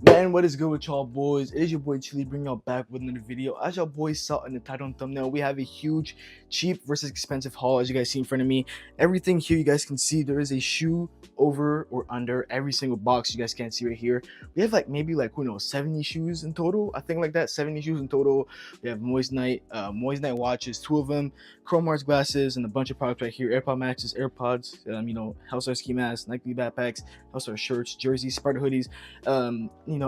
Man, what is good with y'all boys? It is your boy Chili bringing y'all back with another video. As y'all boys saw in the title and thumbnail, we have a huge cheap versus expensive haul. As you guys see in front of me, everything here you guys can see there is a shoe over or under every single box. You guys can't see right here. We have like maybe like who knows 70 shoes in total. I think like that 70 shoes in total. We have Moist Night watches, 2 of them, Chrome Hearts glasses, and a bunch of products right here. AirPod Maxes, AirPods, Hellstar ski masks, Nike backpacks, Hellstar shirts, jerseys, Sparta hoodies,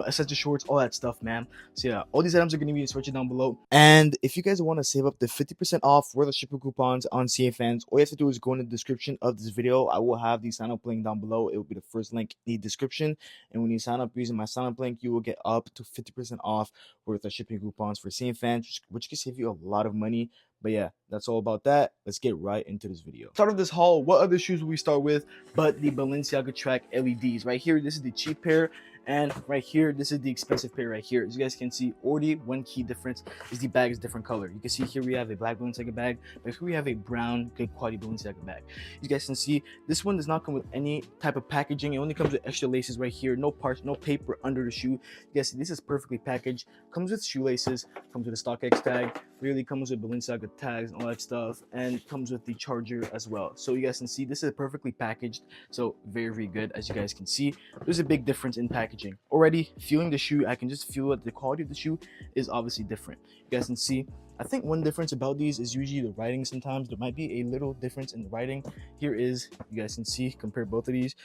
essential shorts, all that stuff, man. So yeah, all these items are going to be switching down below. And if you guys want to save up the 50% off for the shipping coupons on Cnfans, all you have to do is go in the description of this video. I will have the sign up link down below. It will be the first link in the description. And when you sign up using my sign up link, you will get up to 50% off with the shipping coupons for Cnfans, which can save you a lot of money. But yeah, that's all about that. Let's get right into this video. Start of this haul, what other shoes will we start with but the Balenciaga Track LEDs? Right here, this is the cheap pair, and right here, this is the expensive pair right here. As you guys can see, already one key difference is the bag is different color. You can see here we have a black Balenciaga bag, but here we have a brown, good quality Balenciaga bag. You guys can see this one does not come with any type of packaging. It only comes with extra laces right here, no parts, no paper under the shoe. You guys see this is perfectly packaged. Comes with shoelaces, comes with a StockX tag, really comes with Balenciaga tags and all that stuff, and comes with the charger as well. So you guys can see this is perfectly packaged, so very good. As you guys can see, there's a big difference in packaging. Already feeling the shoe, I can just feel that the quality of the shoe is obviously different. You guys can see, I think one difference about these is usually the writing. Sometimes there might be a little difference in the writing. Here is, you guys can see, compare both of these.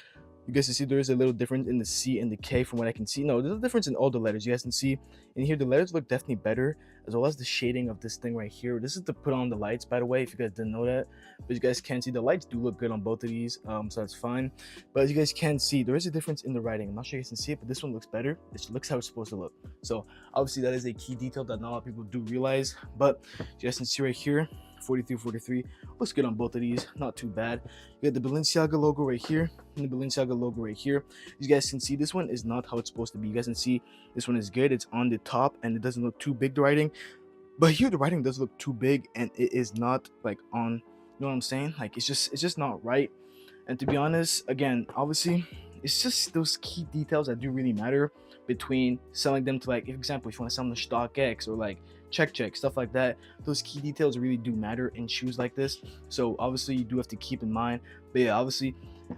You guys can see there is a little difference in the C and the K from what I can see. No, there's a difference in all the letters. You guys can see in here the letters look definitely better, as well as the shading of this thing right here. This is to put on the lights, by the way, if you guys didn't know that. But you guys can see the lights do look good on both of these, so that's fine. But as you guys can see, there is a difference in the writing. I'm not sure you guys can see it, but this one looks better. It looks how it's supposed to look. So obviously that is a key detail that not a lot of people do realize. But you guys can see right here, 43 looks good on both of these, not too bad. You got the Balenciaga logo right here and the Balenciaga logo right here. You guys can see this one is not how it's supposed to be. You guys can see this one is good. It's on the top and it doesn't look too big, the writing, but here the writing does look too big and it is not like on, you know what I'm saying, like it's just not right. And to be honest, again, obviously it's just those key details that do really matter between selling them to, like, for example, if you want to sell them to StockX or like check stuff like that. Those key details really do matter in shoes like this, so obviously you do have to keep in mind. But yeah, obviously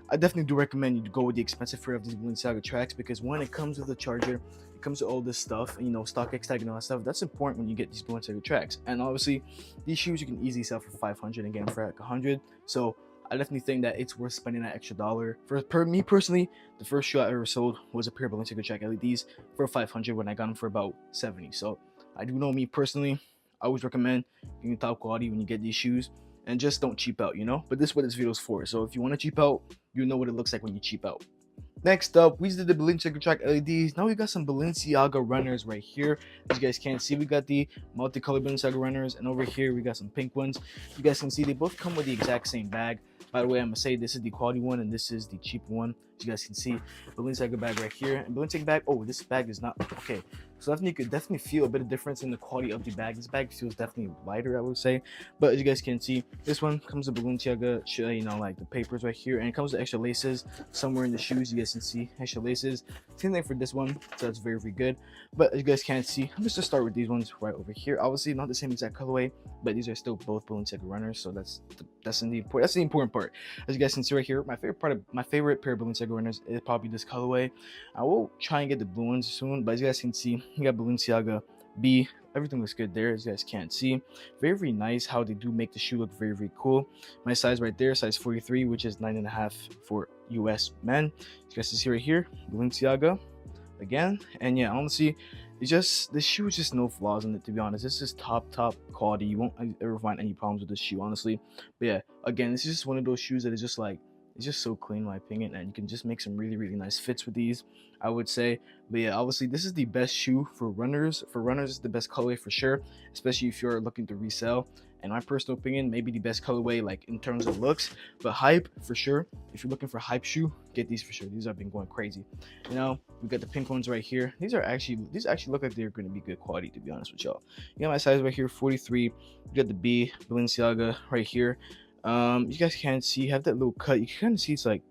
I definitely do recommend you to go with the expensive pair of these Balenciaga Tracks, because when it comes with the charger, it comes with all this stuff, and StockX tag and all that stuff. That's important when you get these Balenciaga Tracks. And obviously these shoes you can easily sell for 500 and get them for like 100. So I definitely think that it's worth spending that extra dollar. For me personally, the first shoe I ever sold was a pair of Balenciaga Track LEDs for 500 when I got them for about 70. So I do know, me personally, I always recommend getting top quality when you get these shoes, and just don't cheap out, But this is what this video is for. So if you want to cheap out, you know what it looks like when you cheap out. Next up, we did the Balenciaga Track LEDs. Now we got some Balenciaga runners right here. As you guys can't see, we got the multicolored Balenciaga runners, and over here we got some pink ones. You guys can see they both come with the exact same bag. By the way, I'm gonna say this is the quality one and this is the cheap one. As you guys can see, Balenciaga bag right here, and Balenciaga bag. Oh, this bag is not okay. So definitely, you could definitely feel a bit of difference in the quality of the bag. This bag feels definitely lighter, I would say. But as you guys can see, this one comes with Balenciaga, like the papers right here, and it comes with extra laces somewhere in the shoes. You guys can see extra laces. Same thing for this one, so that's very good. But as you guys can't see, I'm just gonna start with these ones right over here. Obviously, not the same exact colorway, but these are still both Balenciaga runners, so that's the important part. As you guys can see right here, my favorite pair of Balenciaga runners is probably this colorway. I will try and get the blue ones soon, but as you guys can see, you got Balenciaga B. Everything looks good there, as you guys can't see. Very nice how they do make the shoe look very cool. My size right there, size 43, which is 9.5 for US men. You guys can see right here, Balenciaga again. And yeah, honestly, the shoe is just no flaws in it, to be honest. This is top quality. You won't ever find any problems with this shoe, honestly. But yeah, again, this is just one of those shoes that is just like, it's just so clean in my opinion, and you can just make some really nice fits with these, I would say. But yeah, obviously this is the best shoe for runners. It's the best colorway for sure, especially if you're looking to resell. In my personal opinion, maybe the best colorway, like in terms of looks. But hype, for sure, if you're looking for hype shoe, get these for sure. These have been going crazy. We got the pink ones right here. These actually look like they're going to be good quality, to be honest with y'all. You got my size right here, 43. You got the B Balenciaga right here. You guys can't see, have that little cut. You can kind of see it's like,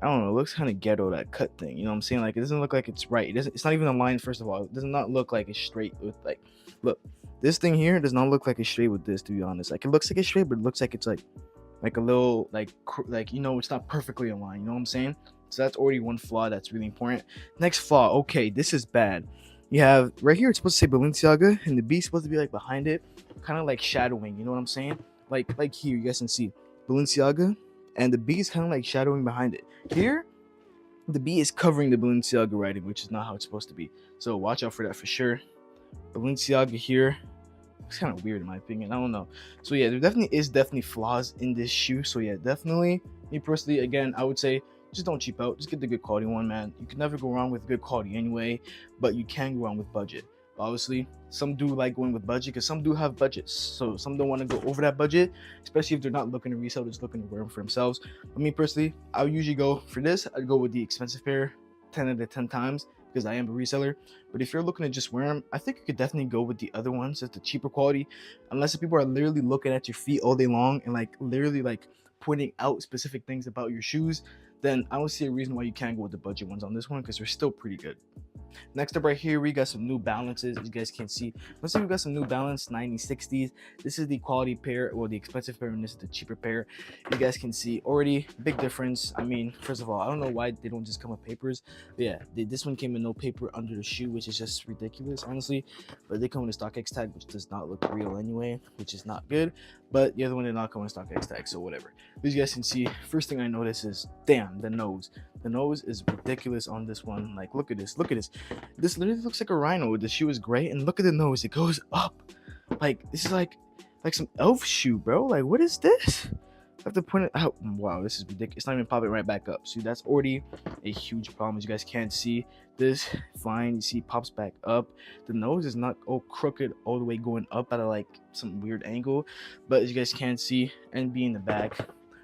I don't know, it looks kind of ghetto, that cut thing, you know what I'm saying? Like, it doesn't look like it's right. It's not even a line. First of all, it does not look like it's straight with, like, look, this thing here does not look like it's straight with this, to be honest. Like, it looks like it's straight, but it looks like it's like a little, like, you know, it's not perfectly aligned, you know what I'm saying? So that's already one flaw that's really important. Next flaw, okay, this is bad. You have right here, it's supposed to say Balenciaga, and the B is supposed to be like behind it, kind of like shadowing, you know what I'm saying? Like here, you guys can see Balenciaga, and the B is kind of like shadowing behind it. Here, the B is covering the Balenciaga writing, which is not how it's supposed to be. So watch out for that for sure. Balenciaga here, it's kind of weird in my opinion. I don't know. So yeah, there definitely flaws in this shoe. So yeah, definitely, me personally, again, I would say just don't cheap out. Just get the good quality one, man. You can never go wrong with good quality anyway, but you can go wrong with budget. Obviously, some do like going with budget because some do have budgets. So some don't want to go over that budget, especially if they're not looking to resell, just looking to wear them for themselves. But me personally, I would usually go for this. I'd go with the expensive pair 10 out of 10 times because I am a reseller. But if you're looking to just wear them, I think you could definitely go with the other ones, just the cheaper quality. Unless the people are literally looking at your feet all day long and like literally like pointing out specific things about your shoes, then I don't see a reason why you can't go with the budget ones on this one because they're still pretty good. Next up right here, we got some New Balances. As you guys can see, let's see, we got some New Balance 9060s. This is the quality pair, or the expensive pair, and this is the cheaper pair. You guys can see already big difference. I mean, first of all, I don't know why they don't just come with papers. But yeah, this one came with no paper under the shoe, which is just ridiculous, honestly. But they come with a StockX tag, which does not look real anyway, which is not good. But the other one did not come with a StockX tag, so whatever. As you guys can see, first thing I notice is, damn, the nose. The nose is ridiculous on this one. Like, look at this. Look at this. This literally looks like a rhino. The shoe is great, and look at the nose. It goes up. Like, this is like some elf shoe, bro. Like, what is this? I have to point it out. Wow, this is ridiculous. It's not even popping right back up. See, that's already a huge problem. As you guys can't see, this fine. You see, it pops back up. The nose is not all crooked all the way going up at like some weird angle. But as you guys can see, NB in the back,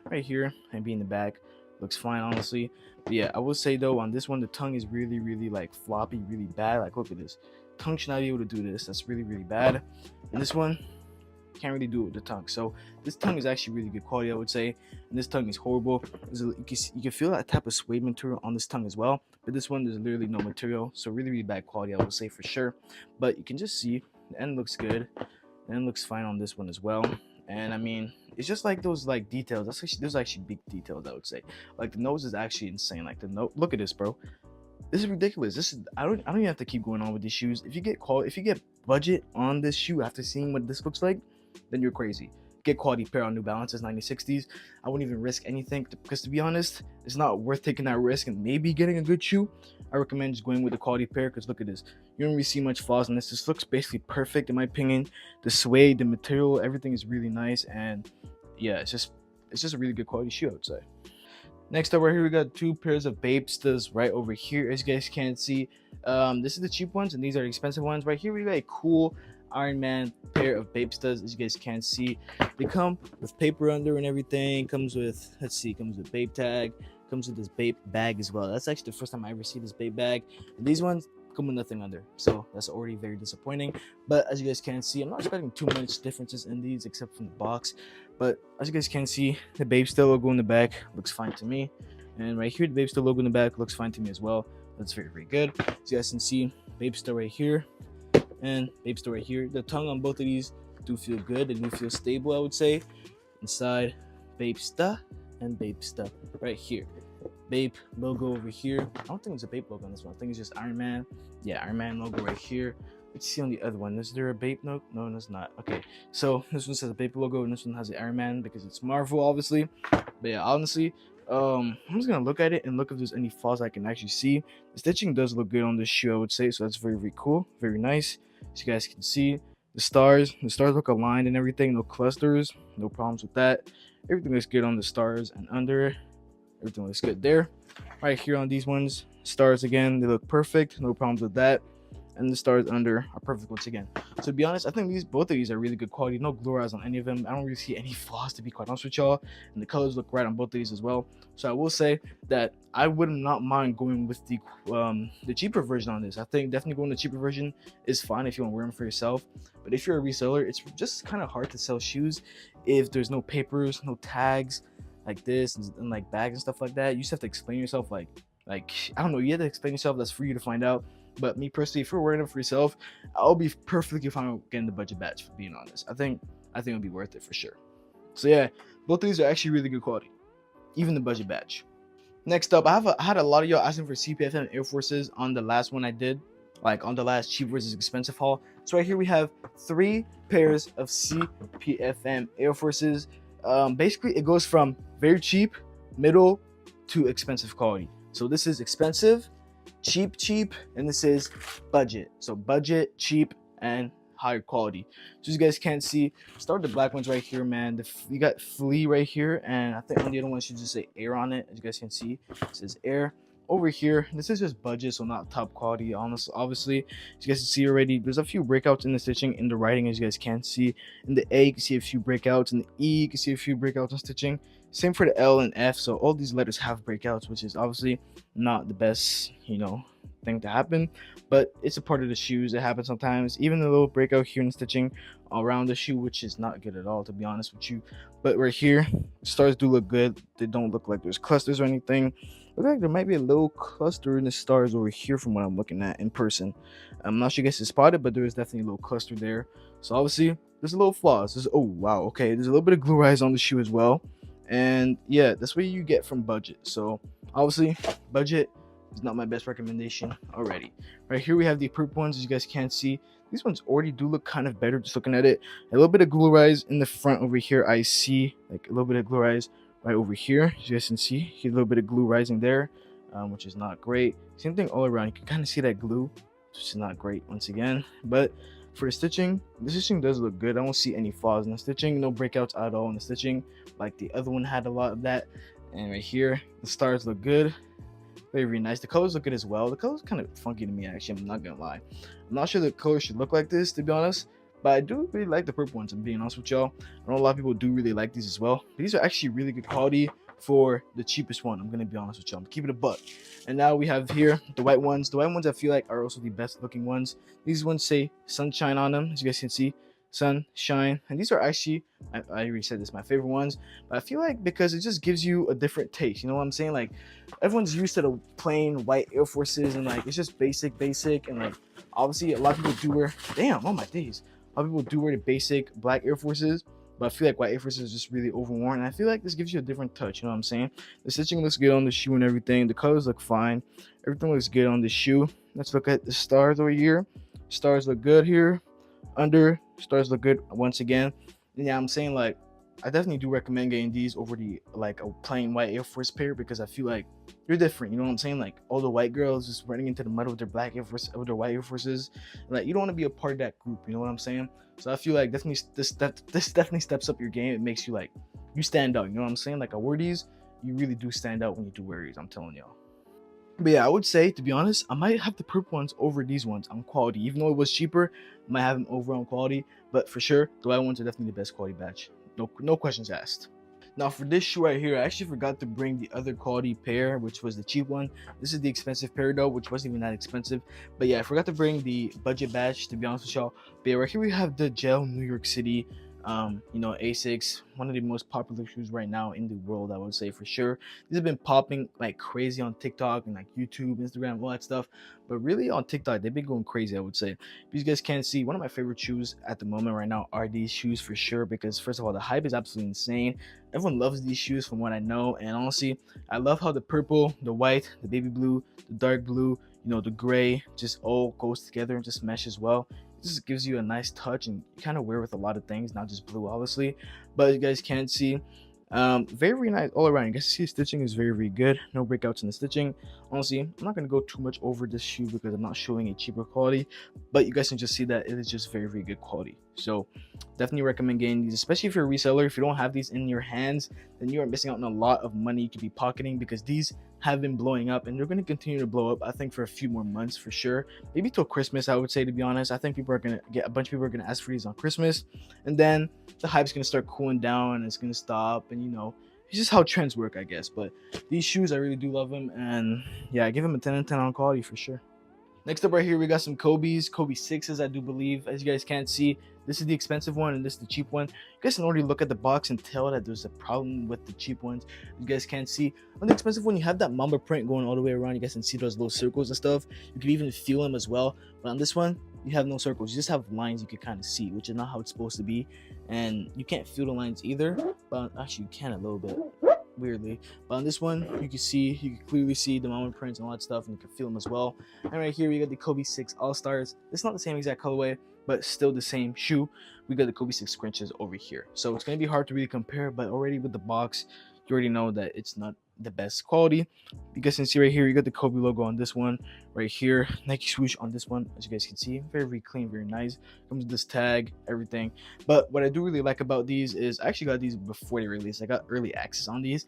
right here, NB in the back, looks fine, honestly. But yeah, I will say though, on this one, the tongue is really, really like floppy, really bad. Like, look at this. Tongue should not be able to do this. That's really, really bad. And this one, can't really do it with the tongue. So this tongue is actually really good quality, I would say. And this tongue is horrible. You can feel that type of suede material on this tongue as well. But this one, there's literally no material. So really, really bad quality, I would say for sure. But you can just see the end looks good. The end looks fine on this one as well. And I mean, it's just like those like details. Those are actually big details, I would say. Like the nose is actually insane. Like the nose, look at this, bro. This is ridiculous. This is I don't even have to keep going on with these shoes. If you get budget on this shoe after seeing what this looks like, then you're crazy. Get quality pair on New Balances 9060s. I wouldn't even risk anything because, to be honest, it's not worth taking that risk and maybe getting a good shoe. I recommend just going with a quality pair because look at this. You don't really see much flaws in this. This looks basically perfect in my opinion. The suede, the material, everything is really nice, and yeah, it's just a really good quality shoe, I would say. Next up right here, we got two pairs of Babestas right over here. As you guys can see, this is the cheap ones and these are the expensive ones. Right here we got a cool Iron Man pair of Babestas. As you guys can see, they come with paper under and everything. Comes with, let's see, comes with Babe tag, comes with this Babe bag as well. That's actually the first time I ever see this Babe bag. And these ones come with nothing under, so that's already very disappointing. But as you guys can see, I'm not expecting too much differences in these except from the box. But as you guys can see, the Babestar logo in the back looks fine to me, and right here the Babestar logo in the back looks fine to me as well. That's very, very good. As you guys can see, Babestar right here and Babestar right here. The tongue on both of these do feel good. They do feel stable, I would say. Inside, Babestar and Babestar right here. Babe logo over here. I don't think it's a Babe logo on this one. I think it's just Iron Man. Yeah, Iron Man logo right here. Let's see on the other one. Is there a Babe note? No, there's not. Okay, so this one says a Babe logo and this one has the Iron Man because it's Marvel, obviously. But yeah, honestly, I'm just gonna look at it and look if there's any flaws I can actually see. The stitching does look good on this shoe, I would say, so that's very, very cool, very nice. As you guys can see, the stars look aligned and everything. No clusters, no problems with that. Everything looks good on the stars and under. Everything looks good there. Right here on these ones, stars again, they look perfect, no problems with that. And the stars under are perfect once again. So to be honest, I think both of these are really good quality. No glue eyes on any of them. I don't really see any flaws, to be quite honest with y'all. And the colors look right on both of these as well. So I will say that I would not mind going with the cheaper version on this. I think definitely going the cheaper version is fine if you want to wear them for yourself. But if you're a reseller, it's just kind of hard to sell shoes if there's no papers, no tags, like this and like bags and stuff like that, you just have to explain yourself like I don't know, you have to explain yourself. That's for you to find out. But me personally, if you're wearing it for yourself, I'll be perfectly fine with getting the budget batch, for being honest. I think it'll be worth it for sure. So yeah, both of these are actually really good quality, even the budget batch. Next up, I had a lot of y'all asking for CPFM Air Forces on the last one I did, like on the last cheap versus expensive haul. So right here we have 3 pairs of CPFM Air Forces. Basically, it goes from very cheap, middle, to expensive quality. So this is expensive, cheap, and this is budget. So budget, cheap, and higher quality. So you guys can't see, start with the black ones right here, man. You got flea right here, and I think on the other one should just say air on it. As you guys can see, it says air. Over here, this is just budget, so not top quality. Obviously, as you guys can see already, there's a few breakouts in the stitching, in the writing, as you guys can see. In the A, you can see a few breakouts. In the E, you can see a few breakouts in stitching. Same for the L and F. So all these letters have breakouts, which is obviously not the best, thing to happen, but it's a part of the shoes. It happens sometimes. Even a little breakout here in stitching around the shoe, which is not good at all, to be honest with you. But right here, stars do look good. They don't look like there's clusters or anything. Look like there might be a little cluster in the stars over here from what I'm looking at in person. I'm not sure you guys can spot it, but there is definitely a little cluster there. So obviously there's a little flaws. Oh wow, okay, there's a little bit of glue rise on the shoe as well. And yeah, that's what you get from budget. So obviously budget is not my best recommendation already. Right here we have the purple ones. As you guys can't see, these ones already do look kind of better just looking at it. A little bit of glue rise in the front over here. I see like a little bit of glue rise right over here. As you guys can see, a little bit of glue rising there, which is not great. Same thing all around. You can kind of see that glue, which is not great once again. But for the stitching does look good. I don't see any flaws in the stitching. No breakouts at all in the stitching, like the other one had a lot of that. And right here, the stars look good. Very nice. The colors look good as well. The colors kind of funky to me, actually. I'm not gonna lie. I'm not sure the colors should look like this, to be honest. But I do really like the purple ones, I'm being honest with y'all. I know a lot of people do really like these as well. But these are actually really good quality for the cheapest one. I'm gonna be honest with y'all. I'm keeping it a buck. And now we have here the white ones. The white ones I feel like are also the best looking ones. These ones say sunshine on them, as you guys can see. Sunshine. And these are actually, I already said this, my favorite ones. But I feel like because it just gives you a different taste. You know what I'm saying? Like everyone's used to the plain white Air Forces, and like it's just basic, and like obviously a lot of people do wear, damn, oh my days, a lot of people do wear the basic black Air Forces, but I feel like white Air Forces is just really overworn, and I feel like this gives you a different touch. You know what I'm saying? The stitching looks good on the shoe and everything. The colors look fine. Everything looks good on the shoe. Let's look at the stars over here. Stars look good here. Under stars look good once again. And yeah, I'm saying like I definitely do recommend getting these over the like a plain white Air Force pair, because I feel like you're different. You know what I'm saying? Like all the white girls just running into the mud with their black Air Force, with their white Air Forces. Like you don't want to be a part of that group. You know what I'm saying? So I feel like definitely this definitely steps up your game. It makes you like you stand out. You know what I'm saying? Like I wear these, you really do stand out when you do wear these. I'm telling y'all. But yeah, I would say, to be honest, I might have the purple ones over these ones on quality. Even though it was cheaper, I might have them over on quality. But for sure, the white ones are definitely the best quality batch. No questions asked. Now for this shoe right here, I actually forgot to bring the other quality pair, which was the cheap one. This is the expensive pair though, which wasn't even that expensive. But yeah, I forgot to bring the budget batch, to be honest with y'all. But yeah, right here we have the gel New York City. Asics, one of the most popular shoes right now in the world, I would say for sure. These have been popping like crazy on TikTok and like YouTube, Instagram, all that stuff. But really on TikTok, they've been going crazy, I would say. If you guys can't see, one of my favorite shoes at the moment right now are these shoes for sure, because first of all, the hype is absolutely insane. Everyone loves these shoes from what I know, and honestly, I love how the purple, the white, the baby blue, the dark blue, the gray just all goes together and just meshes well. Just gives you a nice touch, and you kind of wear with a lot of things, not just blue obviously. But you guys can't see, very nice all around. You guys see stitching is very good. No breakouts in the stitching. Honestly, I'm not going to go too much over this shoe because I'm not showing a cheaper quality, but you guys can just see that it is just very good quality. So definitely recommend getting these, especially if you're a reseller. If you don't have these in your hands, then you are missing out on a lot of money you could be pocketing, because these have been blowing up and they're going to continue to blow up, I think, for a few more months for sure. Maybe till Christmas, I would say, to be honest. I think people are going to get, a bunch of people are going to ask for these on Christmas, and then the hype's going to start cooling down and it's going to stop, and it's just how trends work, I guess. But these shoes, I really do love them, and yeah, I give them a 10 out of 10 on quality for sure. Next up right here, we got some Kobe's, Kobe 6s, I do believe. As you guys can't see, this is the expensive one and this is the cheap one. You guys can already look at the box and tell that there's a problem with the cheap ones. You guys can't see. On the expensive one, you have that Mamba print going all the way around. You guys can see those little circles and stuff. You can even feel them as well. But on this one, you have no circles. You just have lines you can kind of see, which is not how it's supposed to be. And you can't feel the lines either. But actually, you can a little bit. Weirdly, but on this one you can clearly see the Mamba prints and all that stuff, and you can feel them as well. And right here we got the Kobe 6 All-Stars. It's not the same exact colorway, but still the same shoe. We got the Kobe 6 scrunches over here, so it's gonna be hard to really compare, but already with the box you already know that it's not the best quality. You guys can see right here you got the Kobe logo on this one, right here Nike swoosh on this one. As you guys can see, very, very clean, very nice. Comes with this tag, everything. But what I do really like about these is I actually got these before they released. I got early access on these,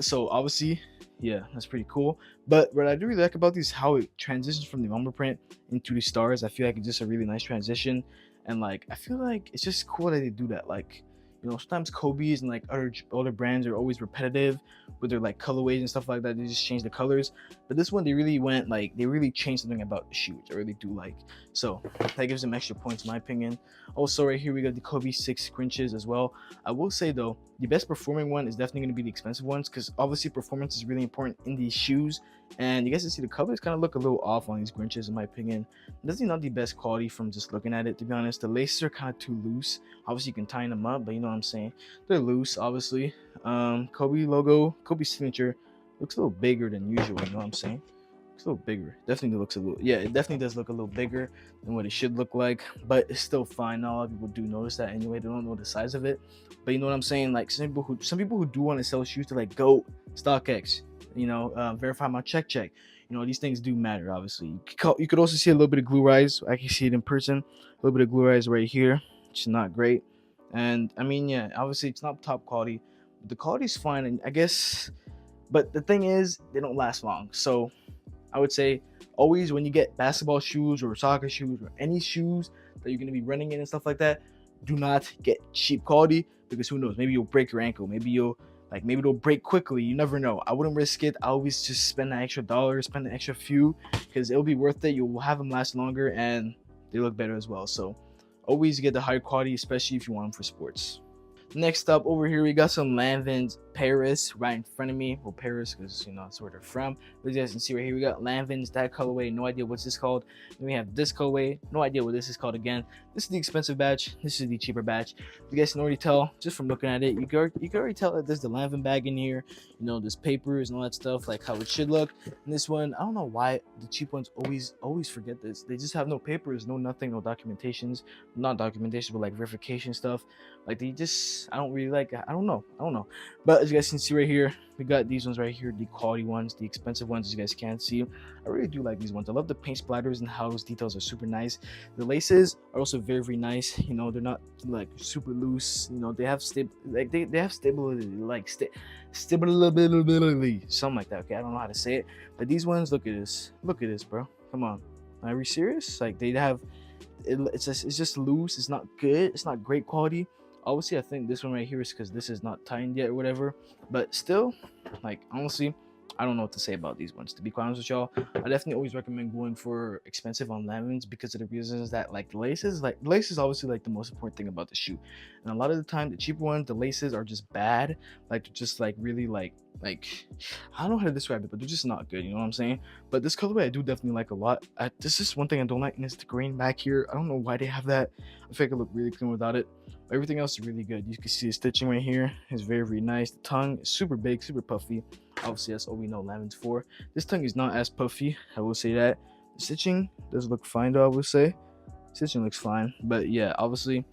so obviously, yeah, that's pretty cool. But what I do really like about these is how it transitions from the Mamba print into the stars. I feel like it's just a really nice transition, and like I feel like it's just cool that they do that. Like, you know, sometimes Kobe's and like other brands are always repetitive with their like colorways and stuff like that. They just change the colors, but this one they really went like they really changed something about the shoe, which I really do like. So that gives them extra points in my opinion. Also right here we got the Kobe 6 scrunches as well. I will say though, the best performing one is definitely going to be the expensive ones, because obviously performance is really important in these shoes. And you guys can see the colors kind of look a little off on these scrunches in my opinion. This is not the best quality from just looking at it, to be honest. The laces are kind of too loose. Obviously you can tighten them up, but you know what I'm saying, they're loose obviously. Kobe logo, Kobe signature looks a little bigger than usual, you know what I'm saying. It's a little bigger. Definitely looks a little, yeah, it definitely does look a little bigger than what it should look like, but it's still fine. Not a lot of people do notice that anyway. They don't know the size of it, but you know what I'm saying. Like some people who do want to sell shoes to like GOAT, StockX, you know, verify my check. You know, these things do matter. Obviously, you could also see a little bit of glue rise. I can see it in person. A little bit of glue rise right here, which is not great. And I mean, yeah, obviously it's not top quality, but the quality is fine, and I guess. But the thing is, they don't last long. So I would say always when you get basketball shoes or soccer shoes or any shoes that you're going to be running in and stuff like that, do not get cheap quality, because who knows, maybe you'll break your ankle, maybe it'll break quickly. You never know. I wouldn't risk it. I always just spend an extra dollar, spend an extra few, because it'll be worth it. You'll have them last longer and they look better as well. So always get the high quality, especially if you want them for sports. Next up over here we got some Lanvin's Paris right in front of me. Well, Paris because you know that's where they're from. But you guys can see right here we got Lanvin's, that colorway, no idea what's this called. Then we have this colorway, no idea what this is called again. This is the expensive batch, this is the cheaper batch. You guys can already tell just from looking at it. You can already tell that there's the Lanvin bag in here, you know, there's papers and all that stuff, like how it should look. And this one, I don't know why the cheap ones always forget this. They just have no papers, no nothing, no documentations, not documentation but like verification stuff. Like they just, I don't really like it. I don't know. But as you guys can see right here, we got these ones right here, the quality ones, the expensive ones. As you guys can see, I really do like these ones. I love the paint splatters and how those details are super nice. The laces are also very, very nice. You know, they're not like super loose. You know, they have they have stability, like stability, something like that. Okay, I don't know how to say it, but these ones, look at this, bro. Come on, are we serious? Like they have, it's just loose. It's not good. It's not great quality. Obviously I think this one right here is because this is not tightened yet or whatever, but still, like honestly, I don't know what to say about these ones, to be quite honest with y'all. I definitely always recommend going for expensive on Lanvin's because of the reasons that like the laces obviously like the most important thing about the shoe. And a lot of the time the cheaper ones, the laces are just bad, like they're just like really like I don't know how to describe it, but they're just not good, you know what I'm saying? But this colorway I do definitely like a lot. This is one thing I don't like, and it's the grain back here. I don't know why they have that. I feel like it look really clean without it. But everything else is really good. You can see the stitching right here is very, very nice. The tongue is super big, super puffy. Obviously that's all we know Lanvin's for. This tongue is not as puffy, I will say that. The stitching does look fine though, I would say. Stitching looks fine, but yeah, obviously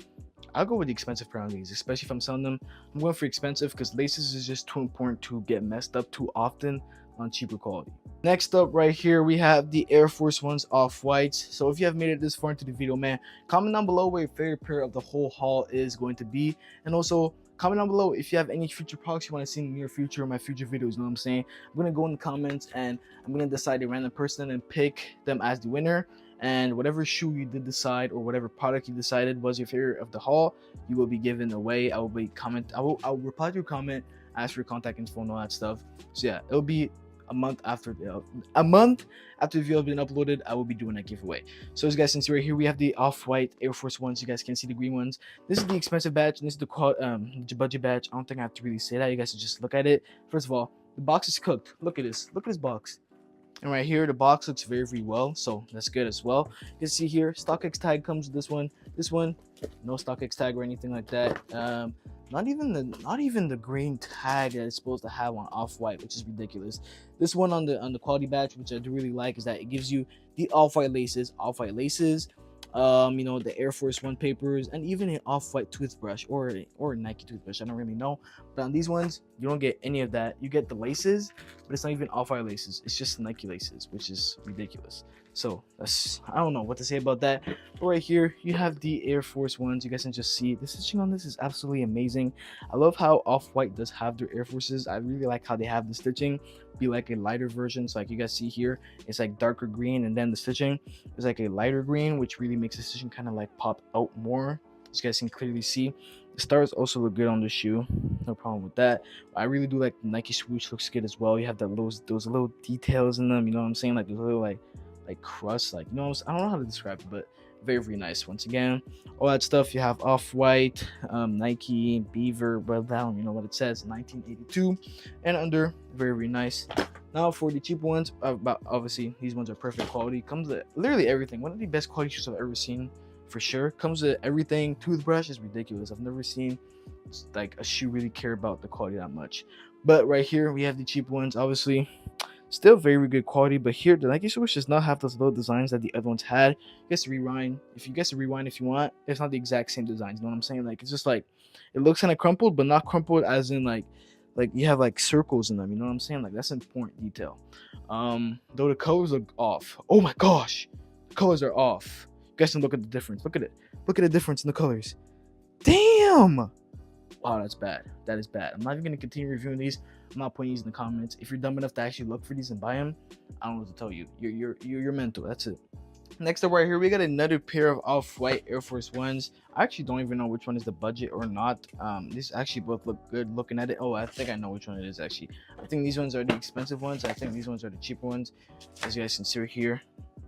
I'll go with the expensive pair on these, especially if I'm selling them. I'm going for expensive because laces is just too important to get messed up too often on cheaper quality. Next up right here we have the Air Force Ones off-whites. So if you have made it this far into the video, man, comment down below what your favorite pair of the whole haul is going to be, and also comment down below if you have any future products you want to see in the near future or my future videos. You know what I'm saying? I'm gonna go in the comments and I'm gonna decide a random person and pick them as the winner. And whatever shoe you did decide or whatever product you decided was your favorite of the haul, you will be given away. I will reply to your comment, ask for your contact info and all that stuff. So yeah, it'll be a month after the video has been uploaded, I will be doing a giveaway. So as you guys can see right here, we have the off-white Air Force Ones. You guys can see the green ones. This is the expensive batch, and this is the budget batch. I don't think I have to really say that. You guys should just look at it. First of all, the box is cooked. Look at this. Look at this box. And right here, the box looks very, very well, so that's good as well. You can see here, StockX tag comes with this one. This one, no StockX tag or anything like that. Not even the green tag that it's supposed to have on off-white, which is ridiculous. This one on the quality batch, which I do really like, is that it gives you the off-white laces, you know, the Air Force One papers, and even an off-white toothbrush or a Nike toothbrush. I don't really know, but on these ones you don't get any of that. You get the laces, but it's not even off-white laces, it's just Nike laces, which is ridiculous. So that's, I don't know what to say about that. But right here you have the Air Force Ones. You guys can just see the stitching on this is absolutely amazing. I love how Off-White does have their Air Forces. I really like how they have the stitching be like a lighter version. So like you guys see here, it's like darker green, and then the stitching is like a lighter green, which really makes the stitching kind of like pop out more. As you guys can clearly see, the stars also look good on the shoe, no problem with that. I really do like the Nike swoosh, looks good as well. You have that those little details in them, you know what I'm saying, like those little like crust, like, you know, I don't know how to describe it, but very, very nice. Once again, all that stuff. You have Off-White, Nike, Beaver, well, down, you know what it says, 1982 and under. Very, very nice. Now for the cheap ones, obviously these ones are perfect quality. Comes with literally everything. One of the best quality shoes I've ever seen, for sure. Comes with everything. Toothbrush is ridiculous. I've never seen like a shoe really care about the quality that much. But right here we have the cheap ones, obviously still very good quality. But here the Nike swoosh does not have those little designs that the other ones had. You guys rewind if you want. It's not the exact same designs, you know what I'm saying? Like, it's just like it looks kind of crumpled, but not crumpled as in like you have like circles in them, you know what I'm saying? Like, that's an important detail. Though the colors look off. Oh my gosh, the colors are off. You guys can look at the difference. Look at it. Look at the difference in the colors. Damn. Wow, that's bad. That is bad. I'm not even gonna continue reviewing these. I'm not putting these in the comments. If you're dumb enough to actually look for these and buy them, I don't know what to tell you. You're mental. That's it. Next up right here, we got another pair of Off-White Air Force Ones. I actually don't even know which one is the budget or not. These actually both look good looking at it. Oh, I think I know which one it is actually. I think these ones are the expensive ones. I think these ones are the cheaper ones. As you guys can see here,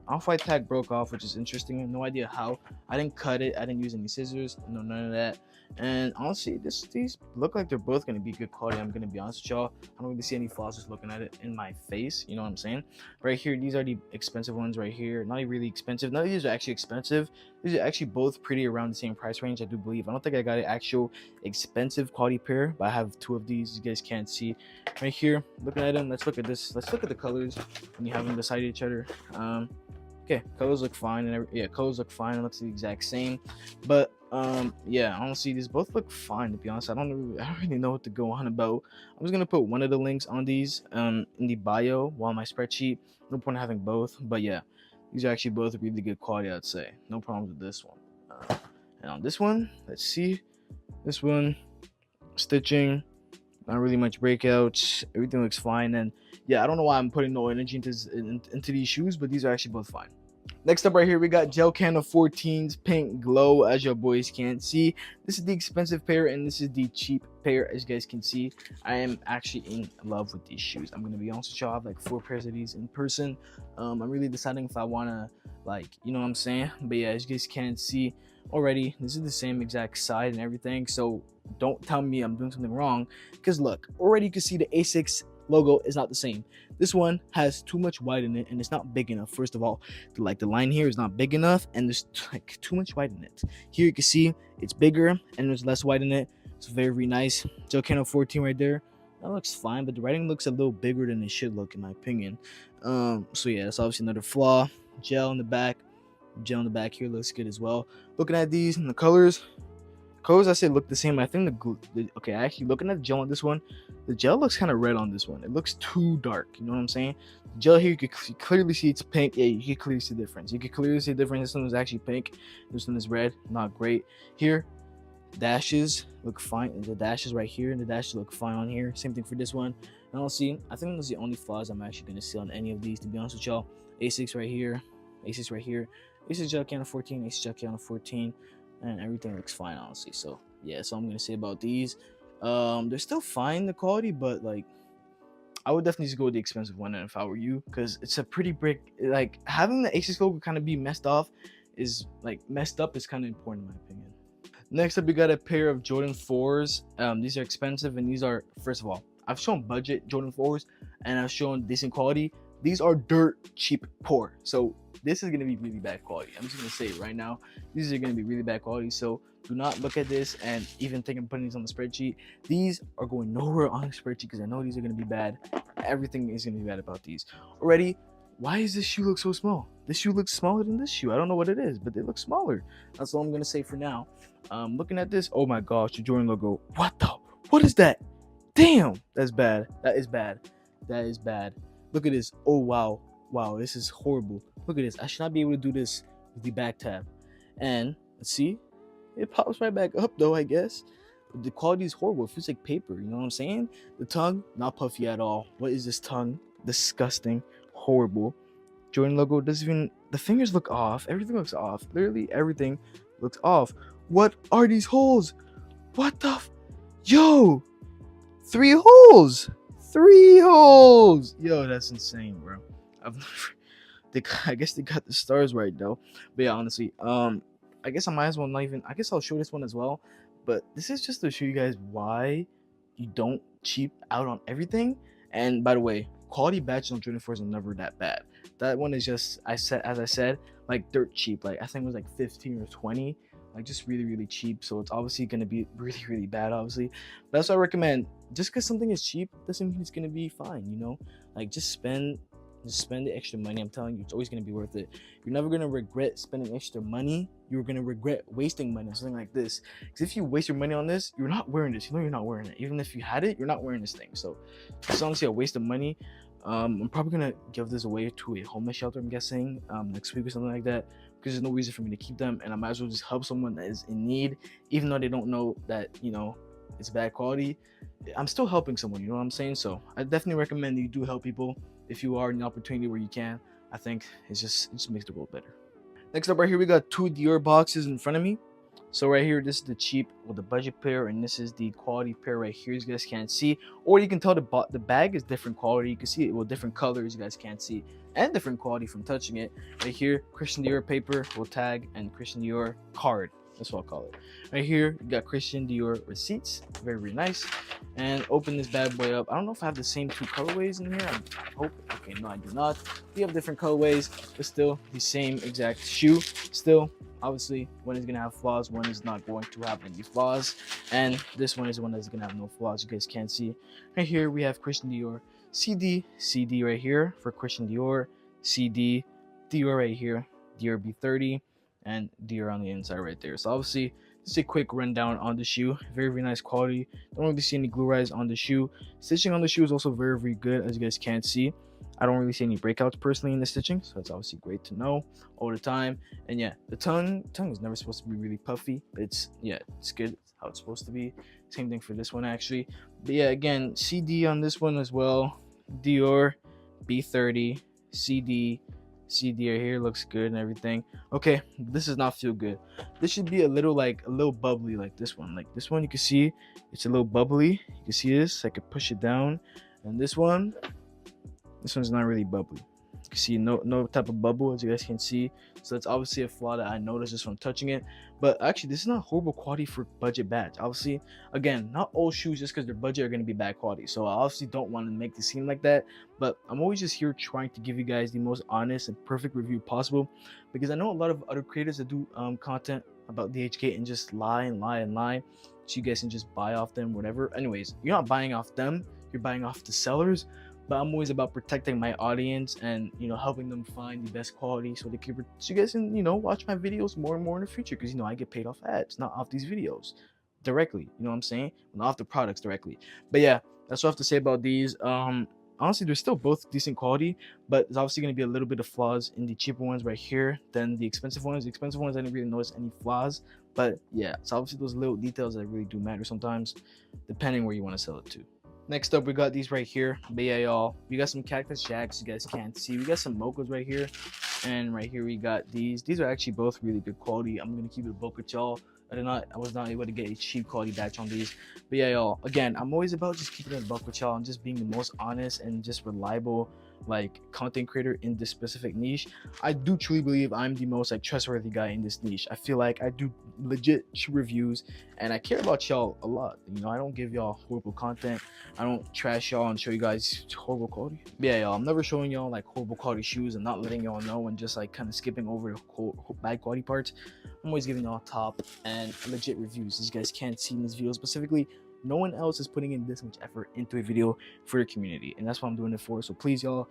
Off-White tag broke off, which is interesting. No idea how. I didn't cut it. I didn't use any scissors. No, none of that. And honestly, these look like they're both going to be good quality. I'm going to be honest with y'all. I don't really see any flaws just looking at it in my face. You know what I'm saying? Right here, these are the expensive ones right here. Not really expensive. None of these are actually expensive. These are actually both pretty around the same price range, I do believe. I don't think I got an actual expensive quality pair, but I have two of these. You guys can't see right here. Looking at them, let's look at this. Let's look at the colors when you have them beside each other. Okay, colors look fine, and yeah, colors look fine. It looks the exact same, but yeah, honestly, these both look fine, to be honest. I don't really know what to go on about. I'm just gonna put one of the links on these in the bio while my spreadsheet. No point in having both, but yeah, these are actually both really good quality, I'd say. No problems with this one. And on this one, let's see, this one, stitching, not really much breakouts. Everything looks fine, and yeah, I don't know why I'm putting no energy into these shoes, but these are actually both fine. Next up right here, we got Gel Can of 14's Pink Glow. As your boys can't see, this is the expensive pair and this is the cheap pair. As you guys can see, I am actually in love with these shoes. I'm gonna be honest with y'all. I have like 4 pairs of these in person. I'm really deciding if I wanna, like, you know what I'm saying? But yeah, as you guys can see already, this is the same exact side and everything, so don't tell me I'm doing something wrong, because look, already you can see the Asics logo is not the same. This one has too much white in it, and it's not big enough. First of all, the line here is not big enough, and there's like too much white in it. Here you can see it's bigger and there's less white in it. It's very, very nice. Gel Can of 14 right there, that looks fine, but the writing looks a little bigger than it should look, in my opinion. So yeah, that's obviously another flaw. Gel in the back here looks good as well. Looking at these and the colors, I say look the same. I think okay, actually looking at the gel on this one, the gel looks kind of red on this one. It looks too dark, you know what I'm saying? The gel here, you can clearly see it's pink. Yeah, you can clearly see the difference. This one is actually pink, this one is red. Not great. Here, dashes look fine. The dashes right here and the dashes look fine on here. Same thing for this one. And I'll see, I think those are the only flaws I'm actually going to see on any of these, to be honest with y'all. Asics right here, Asics Gel Can of 14, Asics Gel Can of 14, and everything looks fine, honestly. So yeah, that's all I'm gonna say about these. They're still fine, the quality, but like, I would definitely just go with the expensive one if I were you, because it's a pretty brick. Like having the Asus logo kind of be messed up is kind of important in my opinion. Next up, we got a pair of Jordan 4s. These are expensive, and these are, first of all, I've shown budget Jordan 4s and I've shown decent quality. These are dirt cheap poor. So this is gonna be really bad quality. I'm just gonna say it right now. These are gonna be really bad quality. So do not look at this and even think of putting these on the spreadsheet. These are going nowhere on the spreadsheet because I know these are gonna be bad. Everything is gonna be bad about these. Already, why does this shoe look so small? This shoe looks smaller than this shoe. I don't know what it is, but they look smaller. That's all I'm gonna say for now. Looking at this, oh my gosh, the Jordan logo. What is that? Damn, that's bad. That is bad. That is bad. Look at this. Oh wow, this is horrible. Look at this. I should not be able to do this with the back tab. And let's see, it pops right back up though, I guess. But the quality is horrible. It feels like paper. You know what I'm saying? The tongue, not puffy at all. What is this tongue? Disgusting. Horrible. Jordan logo doesn't even, the fingers look off. Everything looks off. Literally everything looks off. What are these holes? What the yo, 3 holes. 3 holes. Yo, that's insane, bro. I guess they got the stars right though. But yeah, honestly, I guess I might as well not even, I guess I'll show this one as well. But this is just to show you guys why you don't cheap out on everything. And by the way, quality badges on Jordan 4s are never that bad. That one is just, as I said, like dirt cheap. Like I think it was like 15 or 20, like just really cheap. So it's obviously going to be really bad, obviously. But that's what I recommend. Just because something is cheap doesn't mean it's going to be fine, you know. Like just spend the extra money. I'm telling you, it's always going to be worth it. You're never going to regret spending extra money. You're going to regret wasting money on something like this. Because if you waste your money on this, you're not wearing this. You know you're not wearing it. Even if you had it, you're not wearing this thing. So it's honestly a waste of money. I'm probably going to give this away to a homeless shelter, I'm guessing, next week or something like that. Because there's no reason for me to keep them. And I might as well just help someone that is in need. Even though they don't know that, you know, it's bad quality. I'm still helping someone, you know what I'm saying? So I definitely recommend that you do help people if you are in an opportunity where you can. I think it just makes the world better. Next up right here, we got 2 Dior boxes in front of me. So right here, this is the cheap or the budget pair, and this is the quality pair right here. You guys can't see, or you can tell the bag is different quality. You can see it with different colors. You guys can't see, and different quality from touching it. Right here, Christian Dior paper will tag and Christian Dior card. That's what I'll call it. Right here, you got Christian Dior receipts. Very nice. And open this bad boy up. I don't know if I have the same 2 colorways in here. I hope. Okay, no, I do not. We have different colorways, but still the same exact shoe. Still, obviously, one is gonna have flaws, one is not going to have any flaws, and this one is the one that's gonna have no flaws. You guys can't see. Right here, we have Christian Dior CD right here for Christian Dior, CD Dior right here, Dior B30. And Dior on the inside right there. So obviously, just a quick rundown on the shoe. Very nice quality. Don't really see any glue rise on the shoe. Stitching on the shoe is also very good, as you guys can't see. I don't really see any breakouts personally in the stitching, so it's obviously great to know all the time. And yeah, the tongue is never supposed to be really puffy, but it's good. It's how it's supposed to be. Same thing for this one actually. But yeah, again, CD on this one as well. Dior B30 CD right here looks good and everything. Okay, this does not feel good. This should be a little bubbly like this one. Like this one, you can see it's a little bubbly. You can see this. I could push it down, and this one's not really bubbly. You can see no type of bubble, as you guys can see. So it's obviously a flaw that I noticed just from touching it. But actually, this is not horrible quality for budget badge. Obviously, again, not all shoes just because they're budget are going to be bad quality. So I obviously don't want to make it seem like that. But I'm always just here trying to give you guys the most honest and perfect review possible, because I know a lot of other creators that do content about DHgate and just lie, so you guys can just buy off them, whatever. Anyways, you're not buying off them, you're buying off the sellers. But I'm always about protecting my audience and, you know, helping them find the best quality so you guys can, you know, watch my videos more and more in the future, because, you know, I get paid off ads, not off these videos directly. You know what I'm saying? Not off the products directly. But yeah, that's what I have to say about these. Honestly, they're still both decent quality, but there's obviously going to be a little bit of flaws in the cheaper ones right here than the expensive ones. The expensive ones, I didn't really notice any flaws, but yeah, it's obviously those little details that really do matter sometimes, depending where you want to sell it to. Next up, we got these right here. But yeah, y'all, we got some Cactus Jacks. You guys can't see. We got some mochas right here, and right here we got these. These are actually both really good quality. I'm gonna keep it a book with y'all. I was not able to get a cheap quality batch on these. But yeah, y'all, again, I'm always about just keeping it a buck with y'all and just being the most honest and just reliable like content creator in this specific niche. I do truly believe I'm the most like trustworthy guy in this niche. I feel like I do legit reviews and I care about y'all a lot. You know, I don't give y'all horrible content. I don't trash y'all and show you guys horrible quality. But yeah, y'all, I'm never showing y'all like horrible quality shoes and not letting y'all know and just like kind of skipping over the bad quality parts. I'm always giving y'all top and legit reviews. As you guys can't see in this video specifically, no one else is putting in this much effort into a video for the community, and that's what I'm doing it for. So please, y'all,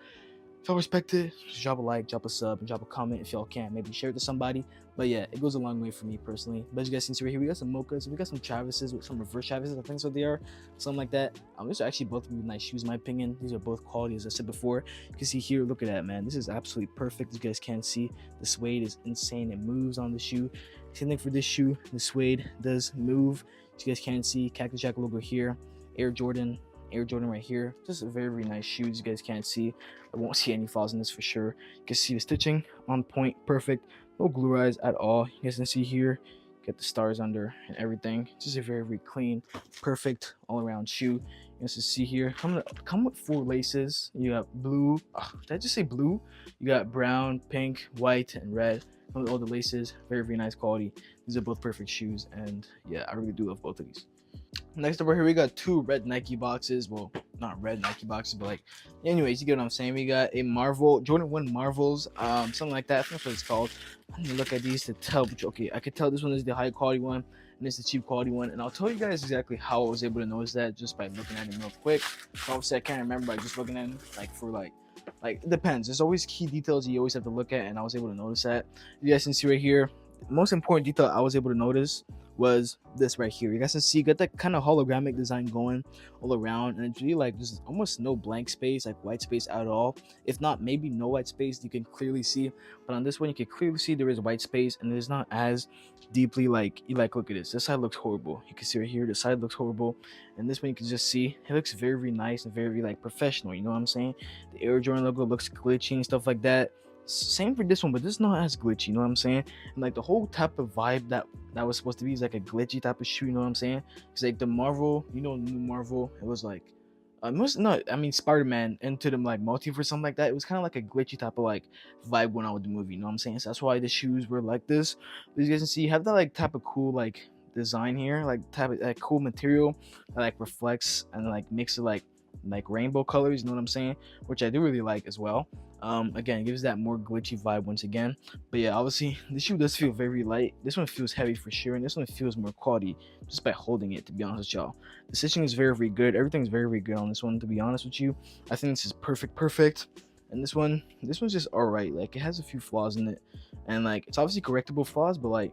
if y'all respect it, just drop a like, drop a sub, and drop a comment if y'all can. Maybe share it to somebody. But yeah, it goes a long way for me personally. But as you guys can see right here, we got some mochas, we got some Travises with some reverse Travises, I think so they are, something like that. These are actually both really nice shoes in my opinion. These are both quality, as I said before. You can see here, look at that, man. This is absolutely perfect. As you guys can see, the suede is insane. It moves on the shoe. Same thing for this shoe. The suede does move. As you guys can see, Cactus Jack logo here. Air Jordan right here. Just a very, very nice shoes. You guys can't see. I won't see any flaws in this for sure. You can see the stitching on point, perfect. No glue eyes at all. You guys can see here, get the stars under and everything. Just a very, very clean, perfect all-around shoe. You guys can see here, come with 4 laces. You got blue. Did I just say blue? You got brown, pink, white, and red. With all the laces, very, very nice quality. These are both perfect shoes, and yeah, I really do love both of these. Next up right here, we got 2 red Nike boxes. Well, not red Nike boxes, but like, anyways, you get what I'm saying. We got a Marvel Jordan 1 Marvels, something like that. I think that's what it's called. I'm gonna look at these to tell, which, okay, I could tell this one is the high quality one and this is the cheap quality one, and I'll tell you guys exactly how I was able to notice that just by looking at it real quick. Obviously, I can't remember by just looking at them, like for like it depends. There's always key details you always have to look at, and I was able to notice that. You guys can see right here, the most important detail I was able to notice was this right here. You guys can see, you got that kind of hologramic design going all around, and it's really like there's almost no blank space, like white space at all. If not, maybe no white space, you can clearly see. But on this one, you can clearly see there is white space, and it's not as deeply like look at this. This side looks horrible. You can see right here, the side looks horrible, and this one you can just see it looks very, very nice and very like professional. You know what I'm saying? The Air Jordan logo looks glitchy and stuff like that. Same for this one, but this is not as glitchy, you know what I'm saying? And like the whole type of vibe that was supposed to be is like a glitchy type of shoe, you know what I'm saying? It's like the Marvel, you know, new Marvel, it was like it was not, I mean, Spider-Man into the like multiverse, something like that. It was kind of like a glitchy type of like vibe going on with the movie, you know what I'm saying? So that's why the shoes were like this. But as you guys can see, you have that like type of cool like design here, like type of like cool material that like reflects and like makes it like rainbow colors, you know what I'm saying? Which I do really like as well. Again, it gives that more glitchy vibe once again. But yeah, obviously this shoe does feel very light. This one feels heavy for sure, and this one feels more quality just by holding it, to be honest with y'all. The stitching is very, very good. Everything's very, very good on this one, to be honest with you. I think this is perfect. And this one's just all right. Like, it has a few flaws in it, and like it's obviously correctable flaws, but like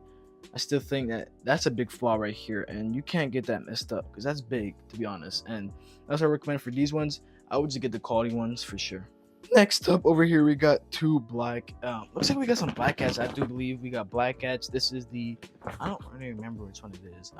I still think that that's a big flaw right here, and you can't get that messed up because that's big, to be honest. And that's what I recommend for these ones. I would just get the quality ones for sure. Next up over here, we got 2 black, looks like we got some black cats. I do believe we got black cats. This is the, I don't really remember which one it is.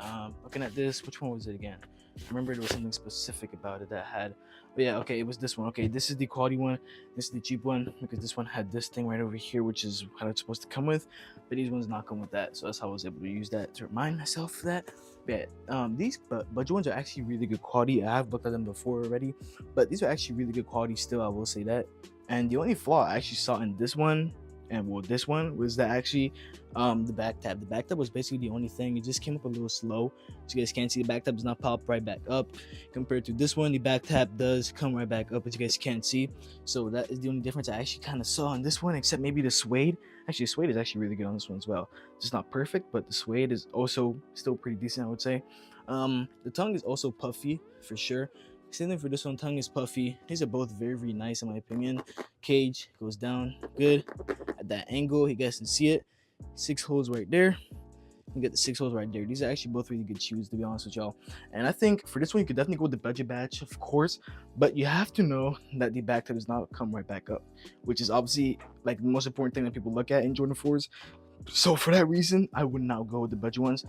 Looking at this, which one was it again? I remember there was something specific about it that had, but yeah, okay, it was this one. Okay, this is the quality one, this is the cheap one, because this one had this thing right over here, which is how it's supposed to come with, but these ones not come with that. So that's how I was able to use that to remind myself of that. But these budget ones are actually really good quality. I have looked at them before already, but these are actually really good quality still, I will say that. And the only flaw I actually saw in this one, and well, this one, was that actually the back tab. The back tab was basically the only thing. It just came up a little slow. So you guys can't see, the back tab does not pop right back up. Compared to this one, the back tab does come right back up, but you guys can't see. So that is the only difference I actually kind of saw in this one, except maybe the suede. Actually, the suede is actually really good on this one as well. It's not perfect, but the suede is also still pretty decent, I would say. The tongue is also puffy for sure. Same thing for this one, tongue is puffy. These are both very, very nice in my opinion. Cage goes down good at that angle. You guys can see it. 6 holes right there. You get the 6 holes right there. These are actually both really good shoes, to be honest with y'all. And I think for this one, you could definitely go with the budget batch, of course, but you have to know that the back tab does not come right back up, which is obviously like the most important thing that people look at in Jordan 4s. So for that reason, I would not go with the budget ones.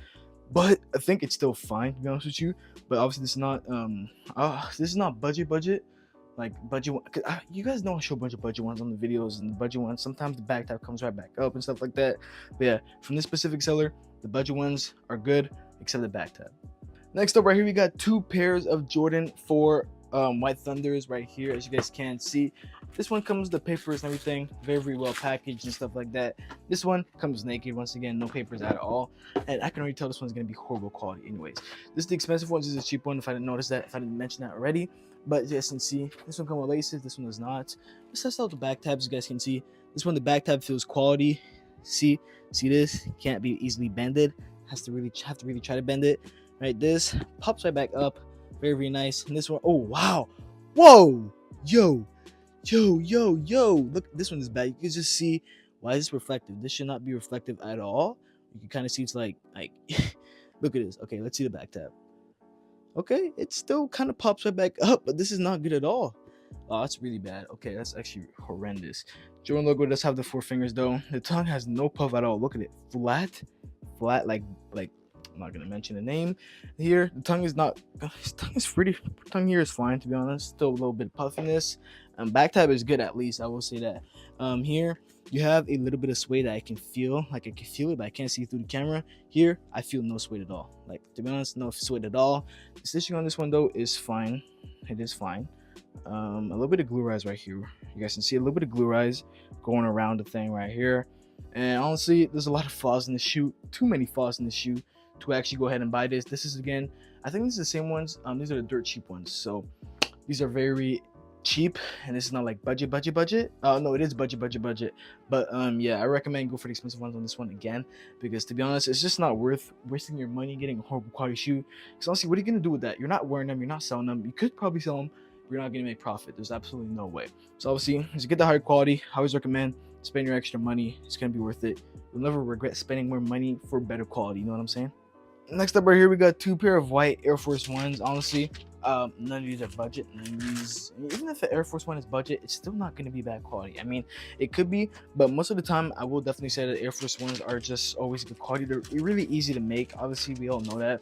but I think it's still fine, to be honest with you. But obviously this is not budget like budget one. You guys know I show a bunch of budget ones on the videos, and the budget ones sometimes the back tab comes right back up and stuff like that. But yeah, from this specific seller, the budget ones are good except the back tab. Next up right here, we got 2 pairs of Jordan 4 White Thunders right here. As you guys can see, this one comes with the papers and everything, very well packaged and stuff like that. This one comes naked, once again, no papers at all, and I can already tell this one's gonna be horrible quality anyways. This is the expensive one, this is a cheap one, if I didn't notice that, if I didn't mention that already. But as you guys can see, this one comes with laces, this one does not. Let's test out the back tabs. You guys can see this one, the back tab feels quality. See this can't be easily bended, have to really try to bend it. Right, this pops right back up, very nice. And this one, oh wow, whoa, yo, look, this one is bad. You can just see, why is this reflective? This should not be reflective at all. You can kind of see it's like look at this. Okay, let's see the back tab. Okay, it still kind of pops right back up, but this is not good at all. Oh, that's really bad. Okay, that's actually horrendous. Jordan logo does have the 4 fingers though. The tongue has no puff at all. Look at it, flat like I'm not gonna mention the name here. The tongue is not. His tongue is pretty. Tongue here is fine, to be honest. Still a little bit of puffiness. Back tab is good, at least I will say that. Here you have a little bit of sway that I can feel. Like I can feel it, but I can't see through the camera. Here I feel no sway at all. Like, to be honest, no sway at all. The stitching on this one though is fine. It is fine. A little bit of glue rise right here. You guys can see a little bit of glue rise going around the thing right here. And honestly, there's a lot of flaws in the shoe. Too many flaws in the shoe to actually go ahead and buy this. This is, again, I think these are the same ones. These are the dirt cheap ones. So these are very cheap, and this is not like budget. No, it is budget. But yeah, I recommend go for the expensive ones on this one again, because to be honest, it's just not worth wasting your money getting a horrible quality shoe. Because honestly, what are you gonna do with that? You're not wearing them, you're not selling them. You could probably sell them, but you're not gonna make profit. There's absolutely no way. So obviously, to get the higher quality, I always recommend spend your extra money. It's gonna be worth it. You'll never regret spending more money for better quality. You know what I'm saying? Next up right here, we got 2 pair of white Air Force Ones. Honestly, none of these are budget. None of these, even if the Air Force One is budget, it's still not going to be bad quality. I mean, it could be, but most of the time, I will definitely say that Air Force Ones are just always good quality. They're really easy to make. Obviously, we all know that.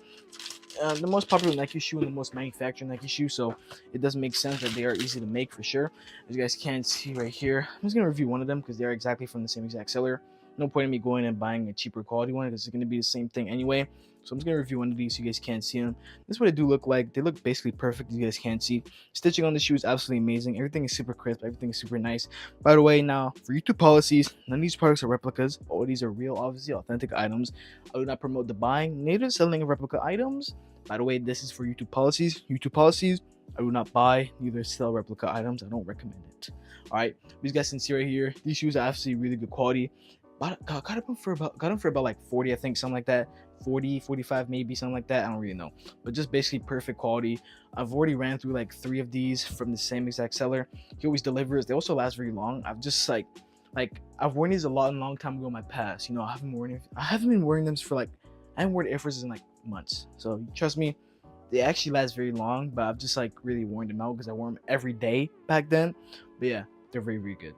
The most popular Nike shoe and the most manufactured Nike shoe, so it does make sense that they are easy to make for sure. As you guys can see right here, I'm just going to review one of them because they are exactly from the same exact seller. No point in me going and buying a cheaper quality one because it's going to be the same thing anyway. So I'm just going to review one of these so you guys can see them. This is what they do look like. They look basically perfect, as you guys can see. Stitching on the shoe is absolutely amazing. Everything is super crisp. Everything is super nice. By the way, now, for YouTube policies, none of these products are replicas. All these are real, obviously, authentic items. I do not promote the buying, neither selling of replica items. By the way, this is for YouTube policies. YouTube policies, I do not buy, neither sell replica items. I don't recommend it. All right, you guys can see right here, these shoes are absolutely really good quality. But got them for about like 40, I think, something like that. 40, 45 maybe, something like that. I don't really know, but just basically perfect quality. I've already ran through like 3 of these from the same exact seller. He always delivers. They also last very long. I've just like I've worn these a long time ago in my past. You know, I haven't been wearing them for like, I haven't worn Air Forces in like months. So trust me, they actually last very long. But I've just like really worn them out because I wore them every day back then. But yeah, they're very good.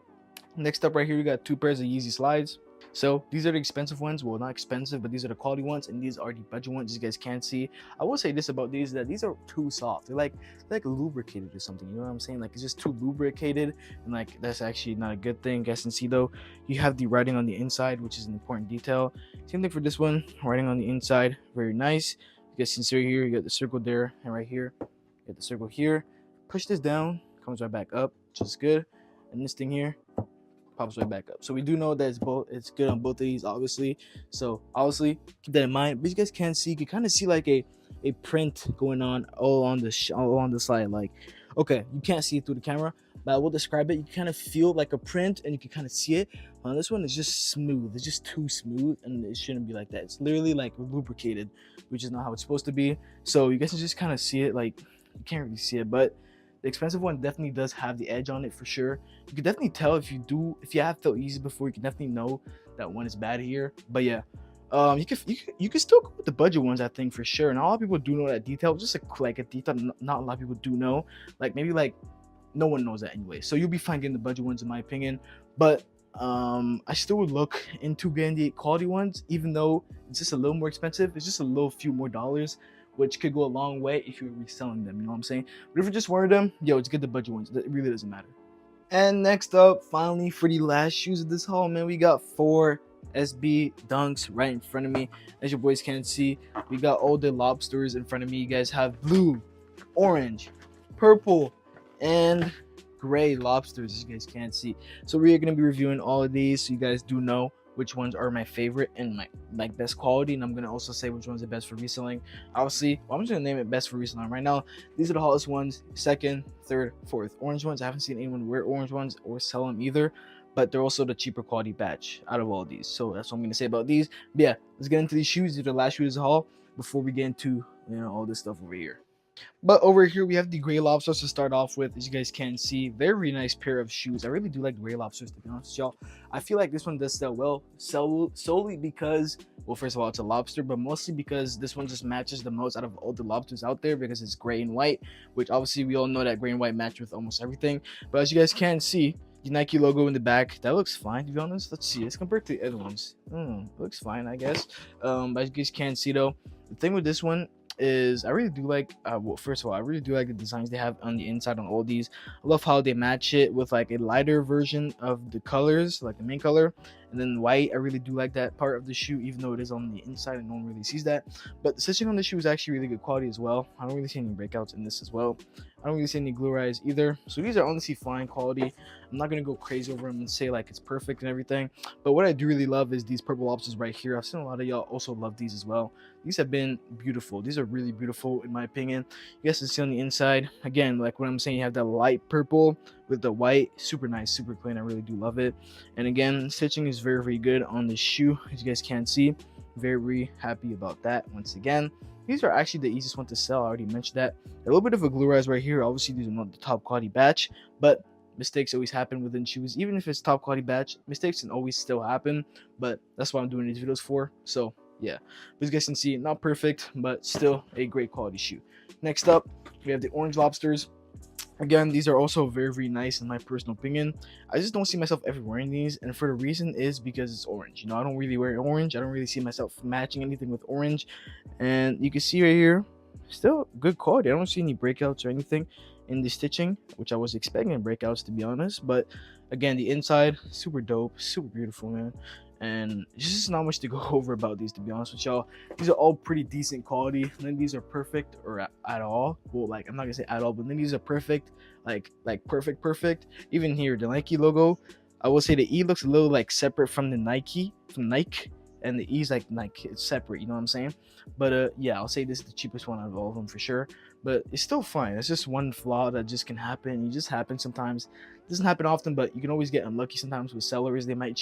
Next up right here, we got 2 pairs of Yeezy slides. So these are the expensive ones. Well, not expensive, but these are the quality ones, and these are the budget ones. As you guys can see, I will say this about these, that these are too soft. They're like lubricated or something. You know what I'm saying? Like, it's just too lubricated, and like that's actually not a good thing. You guys can see though, you have the writing on the inside, which is an important detail. Same thing for this one, writing on the inside, very nice. You guys can see right here, you got the circle there, and right here, you got the circle here. Push this down, comes right back up, which is good. And this thing here pops right back up. So we do know that it's good on both of these, obviously. So obviously keep that in mind. But you guys can see, you can kind of see like a print going on all on the side. Like, okay, you can't see it through the camera, but I will describe it. You kind of feel like a print, and you can kind of see it. On this one, it's just smooth. It's just too smooth, and it shouldn't be like that. It's literally like lubricated, which is not how it's supposed to be. So you guys can just kind of see it. Like, you can't really see it, but the expensive one definitely does have the edge on it for sure. You can definitely tell if you have felt Yeezy before, you can definitely know that one is bad here. But yeah, you can still go with the budget ones, I think, for sure. And a lot of people do know that detail, just like a detail not a lot of people do know. Like, maybe like no one knows that anyway. So you'll be fine getting the budget ones, in my opinion. But I still would look into getting the quality ones, even though it's just a little more expensive. It's just a little few more dollars, which could go a long way if you're reselling them. You know what I'm saying? But if you're just wearing them, yo, just get the budget ones. It really doesn't matter. And next up, finally, for the last shoes of this haul, man, we got 4 SB Dunks right in front of me. As your boys can see, we got all the lobsters in front of me. You guys have blue, orange, purple, and gray lobsters, as you guys can't see. So we are going to be reviewing all of these, so you guys do know which ones are my favorite and my best quality, and I'm going to also say which ones are best for reselling. Obviously, well, I'm just going to name it best for reselling right now. These are the hottest ones: second, third, fourth. Orange ones, I haven't seen anyone wear orange ones or sell them either, but they're also the cheaper quality batch out of all these. So that's what I'm going to say about these. But yeah, let's get into these shoes. These are the last shoes of the haul before we get into, you know, all this stuff over here. But over here we have the gray lobsters to start off with. As you guys can see, very nice pair of shoes. I really do like gray lobsters, to be honest with y'all. I feel like this one does sell well, solely because, well, first of all, it's a lobster, but mostly because this one just matches the most out of all the lobsters out there, because it's gray and white, which obviously we all know that gray and white match with almost everything. But as you guys can see, the Nike logo in the back, that looks fine, to be honest. Let's see, it's compared to the other ones. It looks fine, I guess. But as you guys can see though, the thing with this one is I really do like, well, first of all, I really do like the designs they have on the inside on all these. I love how they match it with like a lighter version of the colors, like the main color, and then white. I really do like that part of the shoe, even though it is on the inside and no one really sees that. But the stitching on the shoe is actually really good quality as well. I don't really see any breakouts in this as well. I don't really see any glue eyes either. So these are honestly fine quality. I'm not gonna go crazy over them and say like it's perfect and everything, but what I do really love is these purple lobsters right here. I've seen a lot of y'all also love these as well. These have been beautiful. These are really beautiful in my opinion. You guys can see on the inside, again, like what I'm saying, you have that light purple with the white. Super nice, super clean. I really do love it. And again, stitching is very good on this shoe, as you guys can see. Very happy about that. Once again, these are actually the easiest one to sell. I already mentioned that. A little bit of a glue rise right here. Obviously these are not the top quality batch, but mistakes always happen within shoes. Even if it's top quality batch, mistakes can always still happen, but that's what I'm doing these videos for. So yeah, but as you guys can see, not perfect, but still a great quality shoe. Next up, we have the orange lobsters. Again, these are also very nice in my personal opinion. I just don't see myself ever wearing these, and for the reason is because it's orange. You know, I don't really wear orange. I don't really see myself matching anything with orange. And you can see right here, still good quality. I don't see any breakouts or anything in the stitching, which I was expecting breakouts, to be honest. But again, the inside, super dope, super beautiful, man. And there's just not much to go over about these, to be honest with y'all. These are all pretty decent quality. None of these are perfect or at all. Well, like, I'm not gonna say at all, but none of these are perfect, like perfect. Even here, the Nike logo, I will say the E looks a little like separate from the Nike, and the E's like Nike, it's separate, you know what I'm saying? But yeah, I'll say this is the cheapest one out of all of them for sure, but it's still fine. It's just one flaw that just can happen. It just happens sometimes. It doesn't happen often, but you can always get unlucky sometimes with sellers. They might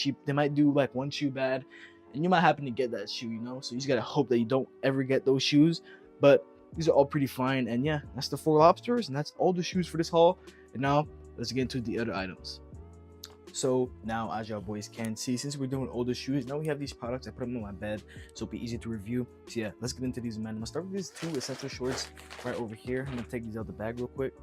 do like one shoe bad, and you might happen to get that shoe, you know? So you just gotta hope that you don't ever get those shoes. But these are all pretty fine, and yeah, that's the 4 lobsters, and that's all the shoes for this haul. And now let's get into the other items. So now, as y'all boys can see, since we're doing older shoes, now we have these products. I put them on my bed so it'll be easy to review. So yeah, let's get into these, man. I'm gonna start with these 2 essential shorts right over here. I'm gonna take these out the bag real quick.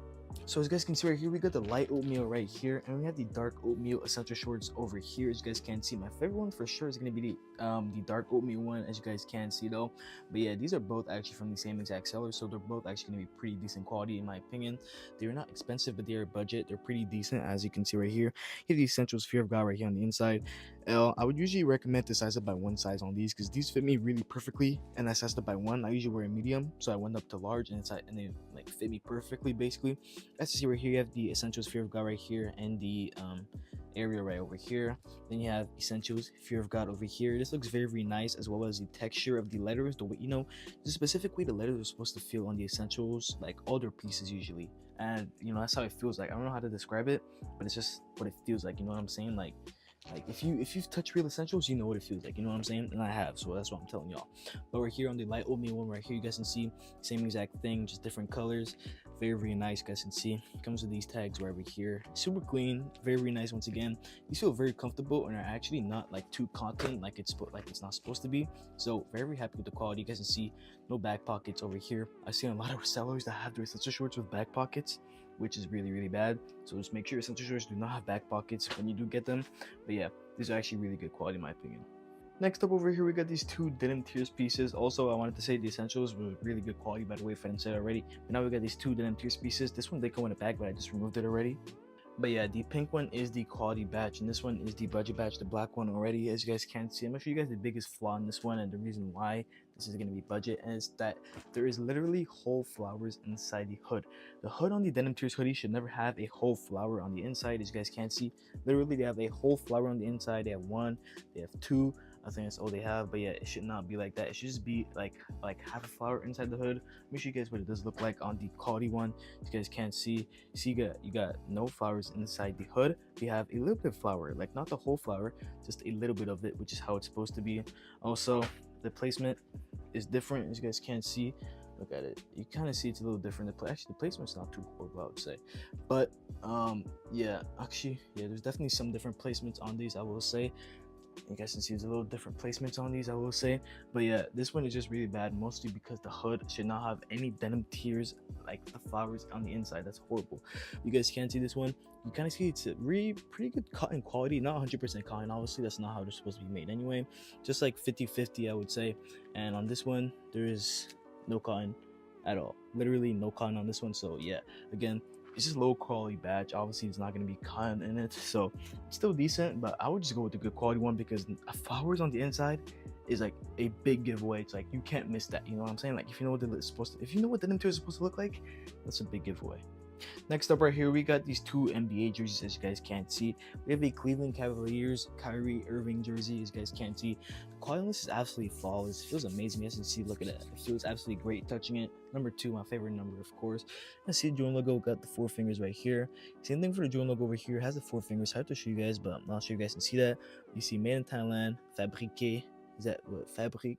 So as you guys can see right here, we got the light oatmeal right here, and we have the dark oatmeal essential shorts over here. As you guys can see, my favorite one for sure is going to be the dark oatmeal one, as you guys can see though. But yeah, these are both actually from the same exact seller, so they're both actually going to be pretty decent quality in my opinion. They're not expensive, but they're budget. They're pretty decent, as you can see right here. You have the Essentials Fear of God right here on the inside. I would usually recommend to size up by 1 size on these, because these fit me really perfectly, and I sized up by 1. I usually wear a medium, so I went up to large, and they like fit me perfectly basically. As you see right here, you have the Essentials Fear of God right here, and the area right over here. Then you have Essentials Fear of God over here. This looks very nice, as well as the texture of the letters, the way, you know, the specific way the letters are supposed to feel on the Essentials, like all their pieces usually. And you know, that's how it feels like. I don't know how to describe it, but it's just what it feels like, you know what I'm saying? Like if you've touched real essentials, you know what it feels like, you know what I'm saying? And I have, so that's what I'm telling y'all. But we're here on the light oatmeal one right here. You guys can see same exact thing, just different colors. Very nice, you guys can see. It comes with these tags right over here. Super clean, very nice. Once again, these feel very comfortable and are actually not like too cotton like it's not supposed to be. So very happy with the quality. You guys can see no back pockets over here. I've seen a lot of sellers that have their essential shorts with back pockets. which is really bad. So just make sure essential shorts do not have back pockets when you do get them. But yeah, these are actually really good quality in my opinion. Next up over here, we got these two denim tiers pieces. Also, I wanted to say the essentials were really good quality, by the way, if I didn't say it already. But now we got these two denim tiers pieces. This one, they come in a bag, but I just removed it already. But yeah, the pink one is the quality batch, and this one is the budget batch, the black one already. As you guys can see, I'm gonna show you guys the biggest flaw in this one, and the reason why this is gonna be budget, and it's that there is literally whole flowers inside the hood. The hood on the denim tiers hoodie should never have a whole flower on the inside. As you guys can see, literally they have a whole flower on the inside. They have one, they have two. I think that's all they have, but yeah, it should not be like that. It should just be like half a flower inside the hood. Let me show you guys what it does look like on the quality one. You guys can't see. See, you got no flowers inside the hood. We have a little bit of flower, like not the whole flower, just a little bit of it, which is how it's supposed to be. Also, the placement is different, as you guys can't see. Look at it. You kind of see it's a little different. Actually, the placement's not too horrible, I would say. But yeah, actually, yeah, there's definitely some different placements on these, I will say. You guys can see there's a little different placements on these, I will say. But yeah, this one is just really bad, mostly because the hood should not have any denim tiers, like the flowers on the inside. That's horrible. You guys can't see this one. You kind of see it's a really pretty good cotton quality, not 100% cotton. Obviously, that's not how they're supposed to be made anyway. Just like 50-50, I would say. And on this one, there is no cotton at all. Literally no cotton on this one. So yeah, again, it's just low quality batch. Obviously, it's not going to be cotton in it, so it's still decent, but I would just go with the good quality one, because flowers on the inside is like a big giveaway. It's like you can't miss that, you know what I'm saying? Like if you know what if you know what the denim tier is supposed to look like, that's a big giveaway. Next up right here, we got these two NBA jerseys, as you guys can't see. We have a Cleveland Cavaliers Kyrie Irving jersey, as you guys can't see. The quality on this is absolutely flawless. It feels amazing. You guys can see, look at it. It feels absolutely great touching it. Number 2, my favorite number, of course. And see the Jordan logo, got the 4 fingers right here. Same thing for the Jordan logo over here, it has the 4 fingers. I have to show you guys, but I'm not sure you guys can see that. You see made in Thailand, fabriqué. Is that what? Fabric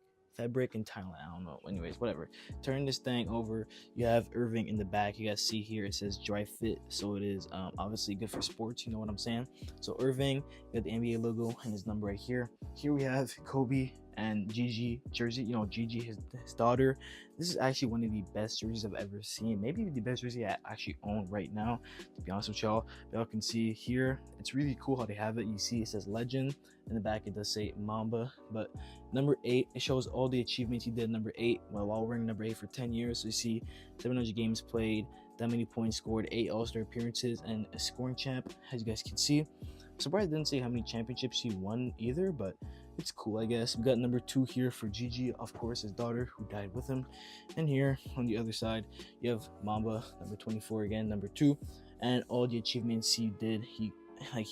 in Thailand, I don't know. Anyways, whatever. Turn this thing over. You have Irving in the back. You guys see here it says dry fit, so it is obviously good for sports. You know what I'm saying? So Irving, you got the NBA logo and his number right here. Here we have Kobe and Gigi jersey. You know, Gigi, his daughter. This is actually one of the best jerseys I've ever seen. Maybe the best jersey I actually own right now, to be honest with y'all. Y'all can see here, it's really cool how they have it. You see it says legend. In the back it does say Mamba, but number 8, it shows all the achievements he did. Number 8, while wearing number 8 for 10 years. So you see 700 games played, that many points scored, 8 all-star appearances, and a scoring champ, as you guys can see. I'm surprised it didn't say how many championships he won either, but it's cool, I guess. We got number 2 here for Gigi, of course, his daughter, who died with him. And here on the other side, you have Mamba, number 24 again, number 2, and all the achievements he did. He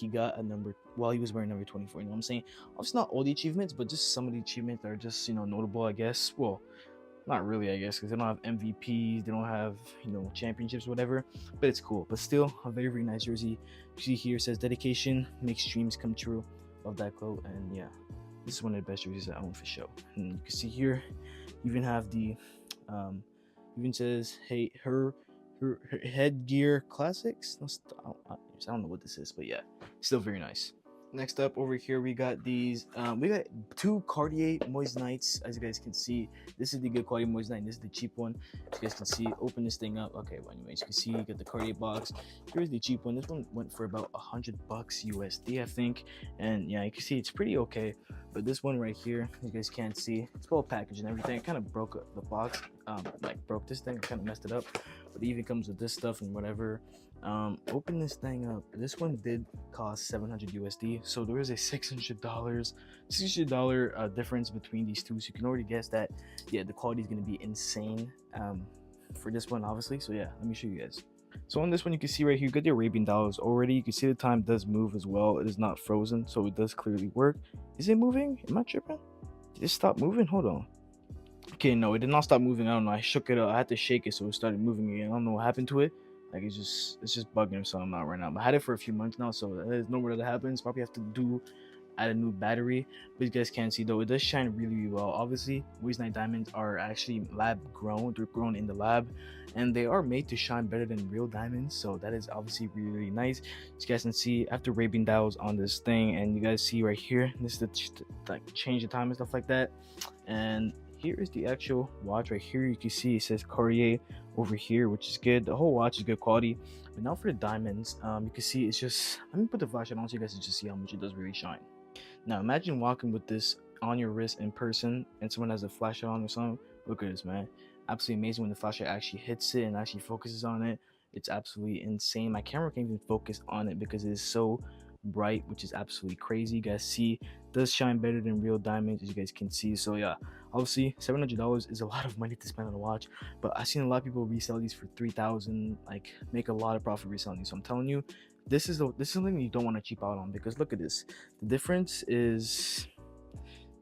got a number while he was wearing number 24. You know what I'm saying? Obviously not all the achievements, but just some of the achievements that are just, you know, notable, I guess. Well, not really, I guess, because they don't have MVPs, they don't have, you know, championships or whatever, but it's cool. But still, a very nice jersey. You see here, it says dedication makes dreams come true. Love that quote. And yeah, this is one of the best jerseys I own for sure. And you can see here, you even have the even says, hey, her headgear classics. I don't know what this is, but yeah, still very nice. Next up over here, we got these we got 2 Cartier Moist Nights. As you guys can see, this is the good quality Moist Night, this is the cheap one. As you guys can see, open this thing up. Okay, well, anyways, you can see you got the Cartier box. Here's the cheap one. This one went for about $100 USD, I think. And yeah, you can see it's pretty okay. But this one right here, you guys can't see, it's well packaged and everything. It kind of broke the box, like broke this thing, kind of messed it up. But it even comes with this stuff and whatever. Open this thing up. This one did cost 700 USD, so there is a $600 difference between these two. So you can already guess that, yeah, the quality is going to be insane for this one, obviously. So yeah, let me show you guys. So on this one, you can see right here, you got the Arabian dollars already. You can see the time does move as well. It is not frozen, so it does clearly work. Is it moving? Am I tripping? Did it stop moving? Hold on. Okay, no, it did not stop moving. I don't know. I shook it up. I had to shake it so it started moving again. I don't know what happened to it. Like it's just bugging or something out right now. But I had it for a few months now, so there's no more that happens. Probably have to add a new battery. But you guys can't see though, it does shine really well. Obviously, Moist Night diamonds are actually lab grown. They're grown in the lab, and they are made to shine better than real diamonds. So that is obviously really nice. As you guys can see, after Arabian dials on this thing, and you guys see right here, this is the like change the time and stuff like that. And here is the actual watch right here. You can see it says Cartier over here, which is good. The whole watch is good quality. But now for the diamonds, you can see it's just, let me put the flashlight on so you guys can just see how much it does really shine. Now imagine walking with this on your wrist in person and someone has a flashlight on or something. Look at this, man. Absolutely amazing when the flashlight actually hits it and actually focuses on it. It's absolutely insane. My camera can't even focus on it because it is so bright, which is absolutely crazy. You guys see, it does shine better than real diamonds, as you guys can see. So yeah, obviously $700 is a lot of money to spend on a watch, but I've seen a lot of people resell these for 3,000, like make a lot of profit reselling these. So I'm telling you, this is something you don't want to cheap out on, because look at this. The difference is,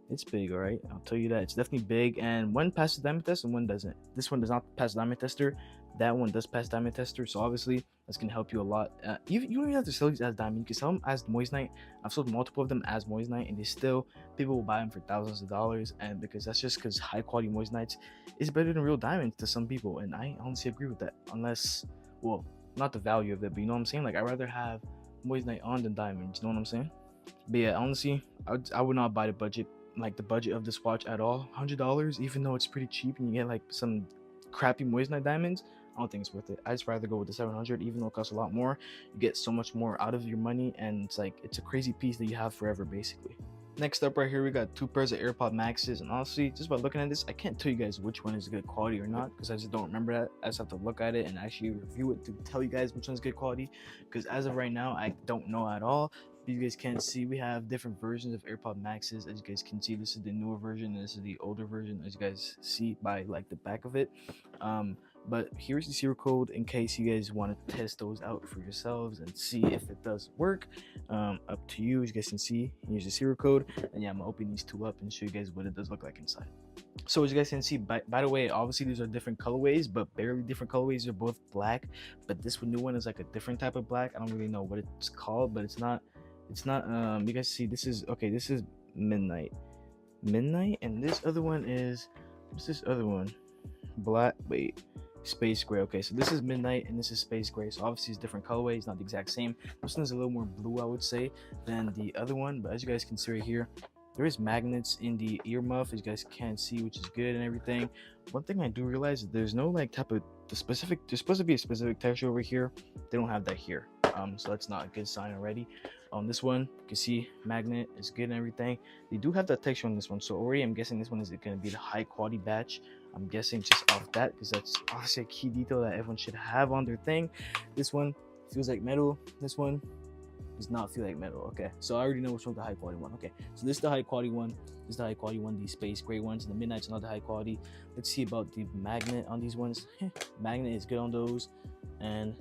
it's big, all right, I'll tell you that. It's definitely big, and one passes the diamond test and one doesn't. This one does not pass the diamond tester, that one does pass diamond tester. So obviously that's gonna help you a lot. You don't even have to sell these as diamond, you can sell them as moissanite. I've sold multiple of them as moissanite, and they still, people will buy them for thousands of dollars. And because that's just because high quality moissanites is better than real diamonds to some people, and I honestly agree with that. Unless, well, not the value of it, but you know what I'm saying, like I'd rather have moissanite on than diamonds, you know what I'm saying? But yeah, honestly, I would not buy the budget of this watch at all. $100, even though it's pretty cheap and you get like some crappy moissanite diamonds, I don't think it's worth it. I'd just rather go with the 700, even though it costs a lot more. You get so much more out of your money, and it's like, it's a crazy piece that you have forever, basically. Next up right here, we got 2 pairs of AirPod Maxes, and honestly, just by looking at this, I can't tell you guys which one is good quality or not, because I just don't remember that. I just have to look at it and actually review it to tell you guys which one's good quality, because as of right now, I don't know at all. You guys can see we have different versions of AirPod Maxes. As you guys can see, this is the newer version and this is the older version, as you guys see by like the back of it. But here's the serial code in case you guys want to test those out for yourselves and see if it does work. Up to you. As you guys can see, here's the serial code, and yeah, I'm gonna open these two up and show you guys what it does look like inside. So as you guys can see, by the way, obviously these are different colorways, but barely different colorways. They're both black, but this new one is like a different type of black. I don't really know what it's called, but it's not you guys see, this is midnight, and this other one is, what's this other one? Black, wait, space gray. Okay, so this is midnight and this is space gray, so obviously it's different colorways, not the exact same. This one is a little more blue, I would say, than the other one, but as you guys can see right here, there is magnets in the earmuff, as you guys can see, which is good and everything. One thing I do realize is there's no like type of there's supposed to be a specific texture over here. They don't have that here, so that's not a good sign already. On this one, you can see magnet is good and everything. They do have that texture on this one, so already I'm guessing this one is going to be the high quality batch. I'm guessing just off that, because that's obviously a key detail that everyone should have on their thing. This one feels like metal. This one does not feel like metal. Okay, so I already know which one's the high quality one. Okay, so this is the high quality one. This is the high quality one. The space gray ones, and the midnight's not the high quality. Let's see about the magnet on these ones. Magnet is good on those, and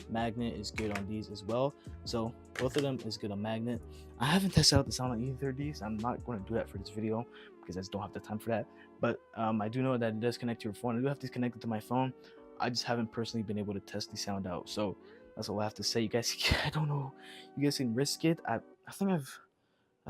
magnet is good on these as well. So both of them is good on magnet. I haven't tested out the sound on either of these. I'm not going to do that for this video because I just don't have the time for that. But I do know that it does connect to your phone. I do have to connect it to my phone. I just haven't personally been able to test the sound out. So that's all I have to say. You guys, I don't know. You guys can risk it. I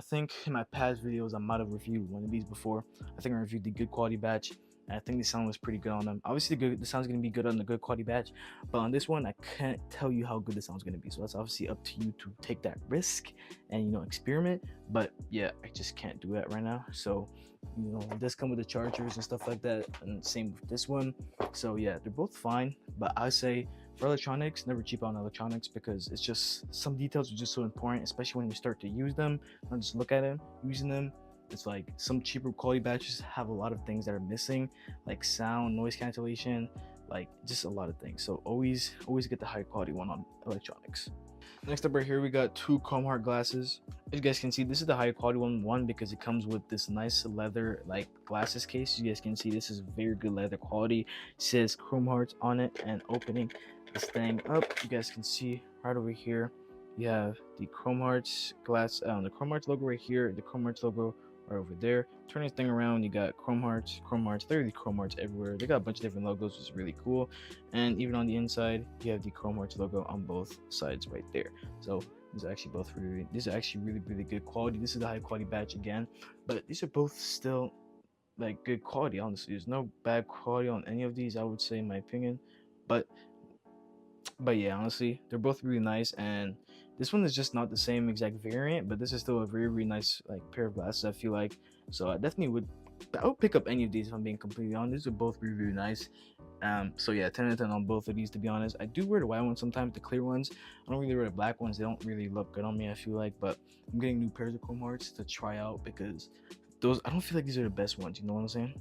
think in my past videos I might have reviewed one of these before. I think I reviewed the good quality batch, and I think the sound was pretty good on them. Obviously the sound's going to be good on the good quality batch, but on this one I can't tell you how good the sound's going to be. So that's obviously up to you to take that risk and, you know, experiment. But yeah, I just can't do that right now. So, you know, it does come with the chargers and stuff like that, and same with this one. So yeah, they're both fine, but I say for electronics, never cheap on electronics, because it's just, some details are just so important, especially when you start to use them, not just look at them, using them. It's like some cheaper quality batches have a lot of things that are missing, like sound, noise cancellation, like just a lot of things. So always get the high quality one on electronics. Next up right here, we got 2 chrome heart glasses. As you guys can see, this is the higher quality one because it comes with this nice leather like glasses case. You guys can see this is very good leather quality. It says chrome hearts on it, and opening this thing up, you guys can see right over here, you have the chrome hearts glass, the chrome hearts logo right here, the chrome hearts logo right over there. Turn this thing around, you got chrome hearts, literally chrome hearts everywhere. They got a bunch of different logos, which is really cool. And even on the inside, you have the chrome hearts logo on both sides right there. So these are actually both really good quality. This is the high quality batch again, but these are both still like good quality. Honestly, there's no bad quality on any of these, I would say, in my opinion. But yeah, honestly, they're both really nice, and this one is just not the same exact variant, but this is still a very nice like pair of glasses, I feel like. So I definitely would But I would pick up any of these if I'm being completely honest. These are both really nice. So yeah, 10 out of 10 on both of these, to be honest. I do wear the white ones sometimes, the clear ones. I don't really wear the black ones. They don't really look good on me, I feel like. But I'm getting new pairs of Chrome Hearts to try out because those, I don't feel like these are the best ones. You know what I'm saying?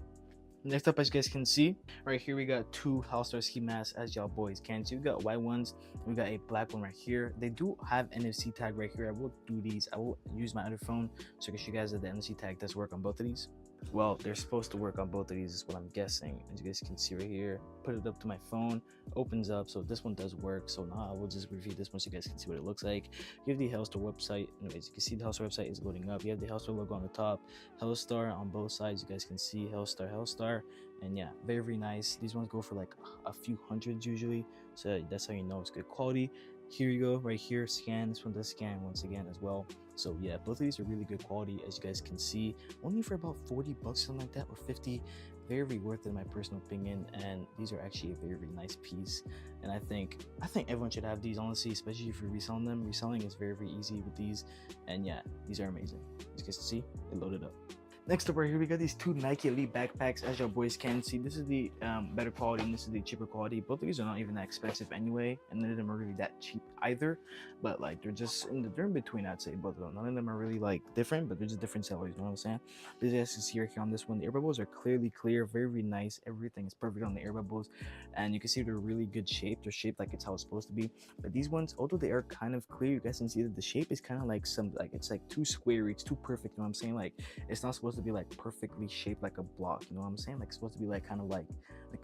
Next up, as you guys can see, right here we got two Hellstar ski masks, as y'all boys can see. We got white ones, we got a black one right here. They do have NFC tag right here. I will do these. I will use my other phone so I can show you guys that the NFC tag does work on both of these. Well, they're supposed to work on both of these is what I'm guessing. As you guys can see right here, put it up to my phone, opens up, so this one does work. So now I will just review this one so you guys can see what it looks like. You have the Hellstar website. Anyways, you can see the Hellstar website is loading up. You have the Hellstar logo on the top, Hellstar on both sides. You guys can see Hellstar, and yeah, very, very nice. These ones go for like a few hundreds usually, so that's how you know it's good quality. Here you go, right here, scan. This one does scan once again as well. So yeah, both of these are really good quality, as you guys can see. Only for about 40 bucks, something like that, or 50. Very worth it in my personal opinion, and these are actually a very, very nice piece. And I think everyone should have these, honestly, especially if you're reselling them. Reselling is very, very easy with these, and yeah, these are amazing. As you guys can see, it loaded up. Next up right here, we got these two Nike Elite backpacks. As y'all boys can see, this is the better quality and this is the cheaper quality. Both of these are not even that expensive anyway, and none of them are really that cheap either. But like they're just they're in between, I'd say, both of them. None of them are really like different, but they're just different sellers. You know what I'm saying? But as you guys can see right here on this one, the air bubbles are clearly clear, very, very nice. Everything is perfect on the air bubbles, and you can see they're really good shape. They're shaped like it's how it's supposed to be. But these ones, although they are kind of clear, you guys can see that the shape is kind of like it's like too square. It's too perfect. You know what I'm saying? Like it's not supposed to be like perfectly shaped like a block, you know what I'm saying? Like it's supposed to be like kind of like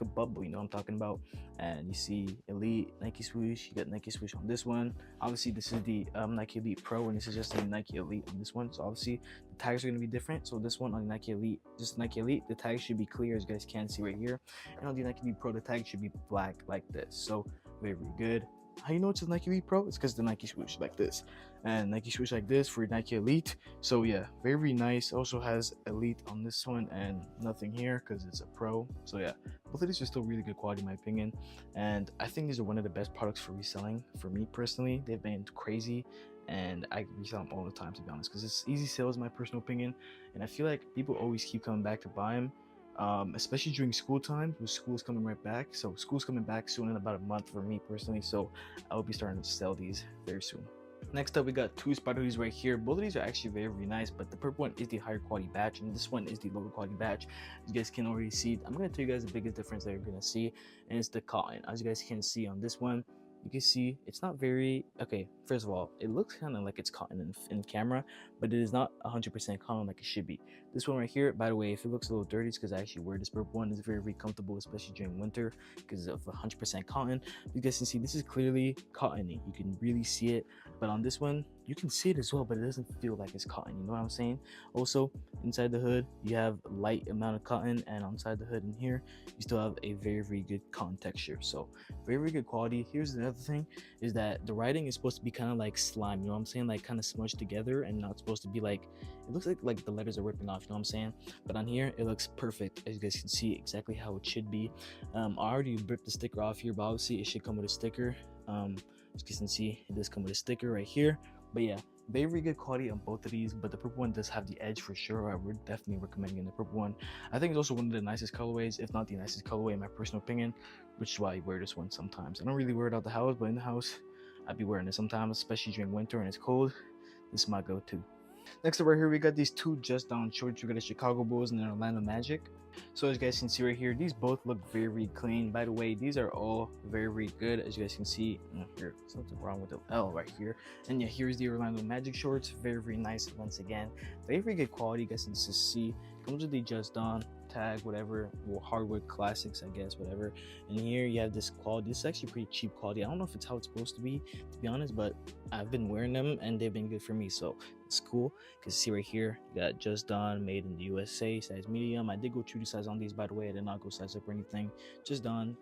a bubble, you know what I'm talking about? And you see Elite Nike swoosh, you got Nike swoosh on this one. Obviously this is the Nike Elite Pro, and this is just the Nike Elite on this one. So obviously the tags are going to be different. So this one on the Nike Elite, just Nike Elite, the tag should be clear, as you guys can see right here, and on the Nike Elite Pro the tag should be black like this. So very, very good. How you know it's a Nike Elite Pro? It's because the Nike swoosh like this, and Nike swoosh like this for Nike Elite. So yeah, very nice. Also has Elite on this one and nothing here because it's a Pro. So yeah, both of these are still really good quality in my opinion, and I think these are one of the best products for reselling for me personally. They've been crazy, and I resell them all the time, to be honest, because it's easy sales in my personal opinion, and I feel like people always keep coming back to buy them. Especially during school time, with school's coming right back. So school's coming back soon in about a month for me personally, so I will be starting to sell these very soon. Next up, we got two spider hoodies right here. Both of these are actually very, very nice, but the purple one is the higher quality batch and this one is the lower quality batch. As you guys can already see, I'm going to tell you guys the biggest difference that you're going to see, and it's the cotton. As you guys can see on this one, you can see it's not very okay. First of all, it looks kind of like it's cotton in camera, but it is not 100% cotton like it should be. This one right here, by the way, if it looks a little dirty, it's because I actually wear this purple one. It's very, very comfortable, especially during winter because of 100% cotton. You guys can see this is clearly cottony. You can really see it, but on this one you can see it as well, but it doesn't feel like it's cotton. You know what I'm saying? Also, inside the hood you have a light amount of cotton, and inside the hood in here you still have a very, very good cotton texture. So very, very good quality. Here's another thing, is that the writing is supposed to be kind of like slime, you know what I'm saying, like kind of smudged together, and not supposed to be like, it looks like the letters are ripping off, you know what I'm saying? But on here it looks perfect, as you guys can see exactly how it should be. I already ripped the sticker off here, but obviously it should come with a sticker. As you guys can see, it does come with a sticker right here. But yeah, very, very good quality on both of these, but the purple one does have the edge for sure. I would definitely recommend getting the purple one. I think it's also one of the nicest colorways, if not the nicest colorway in my personal opinion, which is why I wear this one sometimes. I don't really wear it out the house, but in the house I'd be wearing it sometimes, especially during winter and it's cold. This is my go-to. Next up right here, we got these two Just Down shorts. We got the Chicago Bulls and the Orlando Magic. So as you guys can see right here, these both look very, very clean. By the way, these are all very, very good. As you guys can see here, something wrong with the L right here. And yeah, here's the Orlando Magic shorts. Very, very nice once again. Very, very good quality. You guys can just see, comes with the Just Down tag, whatever, well, hardwood classics, I guess, whatever. And here you have this quality. This is actually pretty cheap quality. I don't know if it's how it's supposed to be honest, but I've been wearing them and they've been good for me, so it's cool. Because see right here, you got Just Done, made in the USA, size medium. I did go true to size on these, by the way. I did not go size up or anything. Just Done,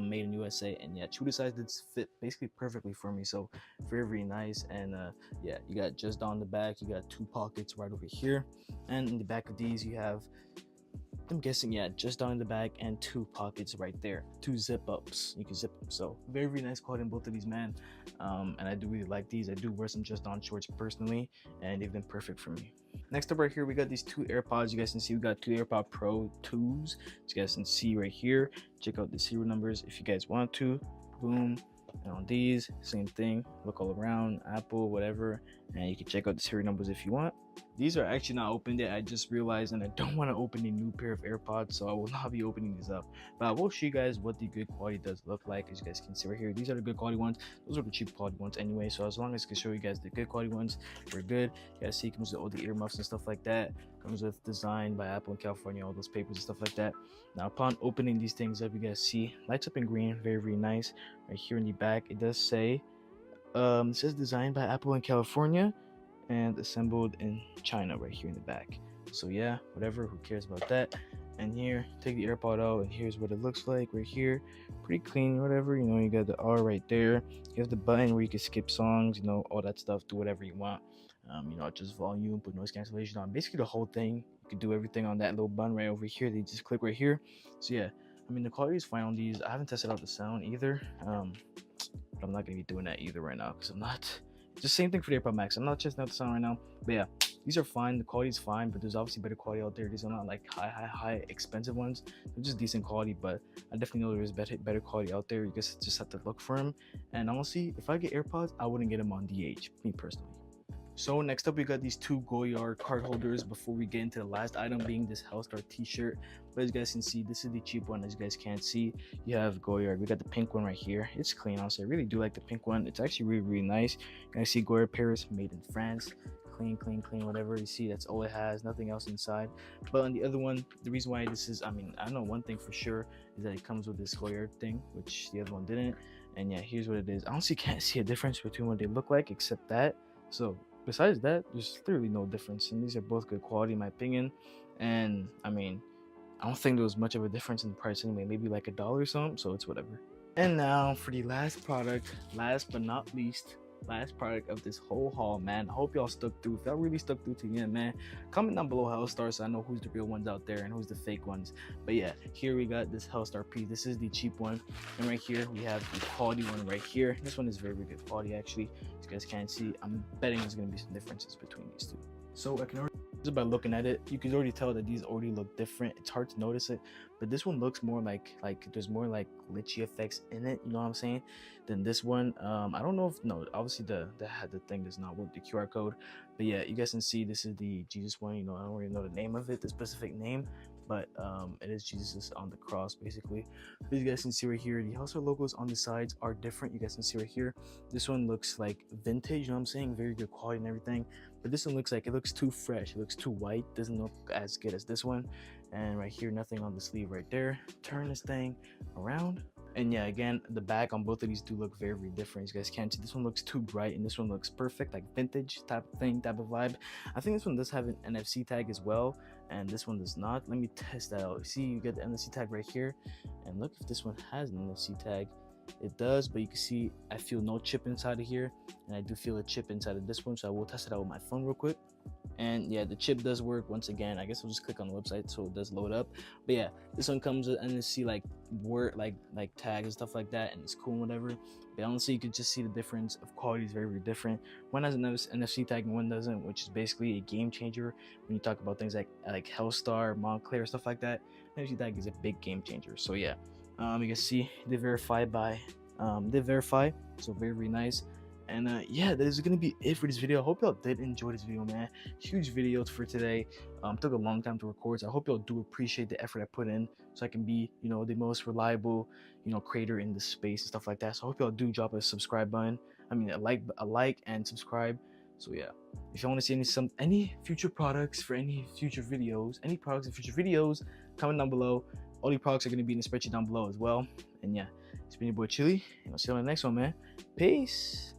made in USA, and yeah, true to size did fit basically perfectly for me, so very, very nice. And yeah, you got Just Done on the back. You got two pockets right over here, and in the back of these you have, I'm guessing, yeah, Just Down in the back and two pockets right there, two zip ups. You can zip them. So very, very nice quality in both of these, man. And I do really like these. I do wear some Just Down shorts personally, and they've been perfect for me. Next up right here, we got these two AirPods. You guys can see we got two AirPod Pro 2s. As you guys can see right here, check out the serial numbers if you guys want to. Boom. And on these, same thing. Look all around, Apple, whatever. And you can check out the serial numbers if you want. These are actually not opened yet. I just realized, and I don't want to open a new pair of AirPods, so I will not be opening these up. But I will show you guys what the good quality does look like. As you guys can see right here, these are the good quality ones. Those are the cheap quality ones anyway. So as long as I can show you guys the good quality ones, we're good. You guys see it comes with all the earmuffs and stuff like that. Comes with design by Apple in California, all those papers and stuff like that. Now upon opening these things up, you guys see lights up in green, very, very nice. Right here in the back, it does say it says designed by Apple in California and assembled in China right here in the back. So yeah, whatever, who cares about that. And here, take the AirPod out, and here's what it looks like right here. Pretty clean, whatever. You know, you got the R right there. You have the button where you can skip songs, you know, all that stuff, do whatever you want. You know, just volume, put noise cancellation on, basically the whole thing. You can do everything on that little button right over here. They just click right here. So yeah, I mean, the quality is fine on these. I haven't tested out the sound either, but I'm not gonna be doing that either right now because I'm not. Just same thing for the AirPod Max. I'm not testing out the sound right now, but yeah, these are fine. The quality is fine, but there's obviously better quality out there. These are not like high expensive ones. They're just decent quality, but I definitely know there's better quality out there. You guys just have to look for them. And honestly, if I get AirPods, I wouldn't get them on DH, me personally. So next up, we got these two Goyard card holders before we get into the last item, being this Hellstar t-shirt. But as you guys can see, this is the cheap one. As you guys can't see, you have Goyard. We got the pink one right here. It's clean, honestly. I really do like the pink one. It's actually really, really nice. You guys see Goyard Paris, made in France. Clean, whatever. You see, that's all it has, nothing else inside. But on the other one, the reason why this is, I mean, I know one thing for sure is that it comes with this Goyard thing, which the other one didn't. And yeah, here's what it is. I honestly can't see a difference between what they look like except that. So besides that, there's literally no difference, and these are both good quality in my opinion. And I mean, I don't think there was much of a difference in the price anyway, maybe like $1 or something, so it's whatever. And now for the last product, last but not least, last product of this whole haul, man. I hope y'all stuck through. If y'all really stuck through to the end, man, comment down below Hellstar so I know who's the real ones out there and who's the fake ones. But yeah, here we got this Hellstar piece. This is the cheap one, and right here we have the quality one right here. This one is very, very good quality actually. As you guys can't see, I'm betting there's gonna be some differences between these two. So I can already, just by looking at it, you can already tell that these already look different. It's hard to notice it, but this one looks more like there's more like glitchy effects in it, you know what I'm saying, than this one. I don't know if, no, obviously the thing does not work, the QR code. But yeah, you guys can see this is the Jesus one. You know, I don't really know the name of it, the specific name, but it is Jesus on the cross basically. But you guys can see right here, the Hellstar logos on the sides are different. You guys can see right here, this one looks like vintage, you know what I'm saying, very good quality and everything. But this one looks like it looks too fresh, it looks too white, doesn't look as good as this one. And right here, nothing on the sleeve right there. Turn this thing around, and yeah, again, the back on both of these do look very, very different. You guys can't see, this one looks too bright and this one looks perfect, like vintage type of thing, type of vibe. I think this one does have an NFC tag as well, and this one does not. Let me test that out. See, you get the NFC tag right here, and look if this one has an NFC tag. It does, but you can see I feel no chip inside of here, and I do feel a chip inside of this one, so I will test it out with my phone real quick. And yeah, the chip does work. Once again, I guess I'll just click on the website so it does load up. But yeah, this one comes with, and you see like word, like tags and stuff like that, and it's cool and whatever. But honestly, you can just see the difference of quality is very, very different. One has an NFC tag and one doesn't, which is basically a game changer when you talk about things like Hellstar, Montclair, stuff like that. NFC tag is a big game changer. So yeah, you can see they verify by so very, very nice. And yeah, that is gonna be it for this video. I hope y'all did enjoy this video, man. Huge video for today. Took a long time to record, so I hope y'all do appreciate the effort I put in so I can be, you know, the most reliable, you know, creator in this space and stuff like that. So I hope y'all do drop a subscribe button, I mean a like and subscribe. So yeah, if you want to see any future products for any future videos, comment down below. All the products are going to be in the spreadsheet down below as well. And yeah, it's been your boy Chili, and I'll see you on the next one, man. Peace.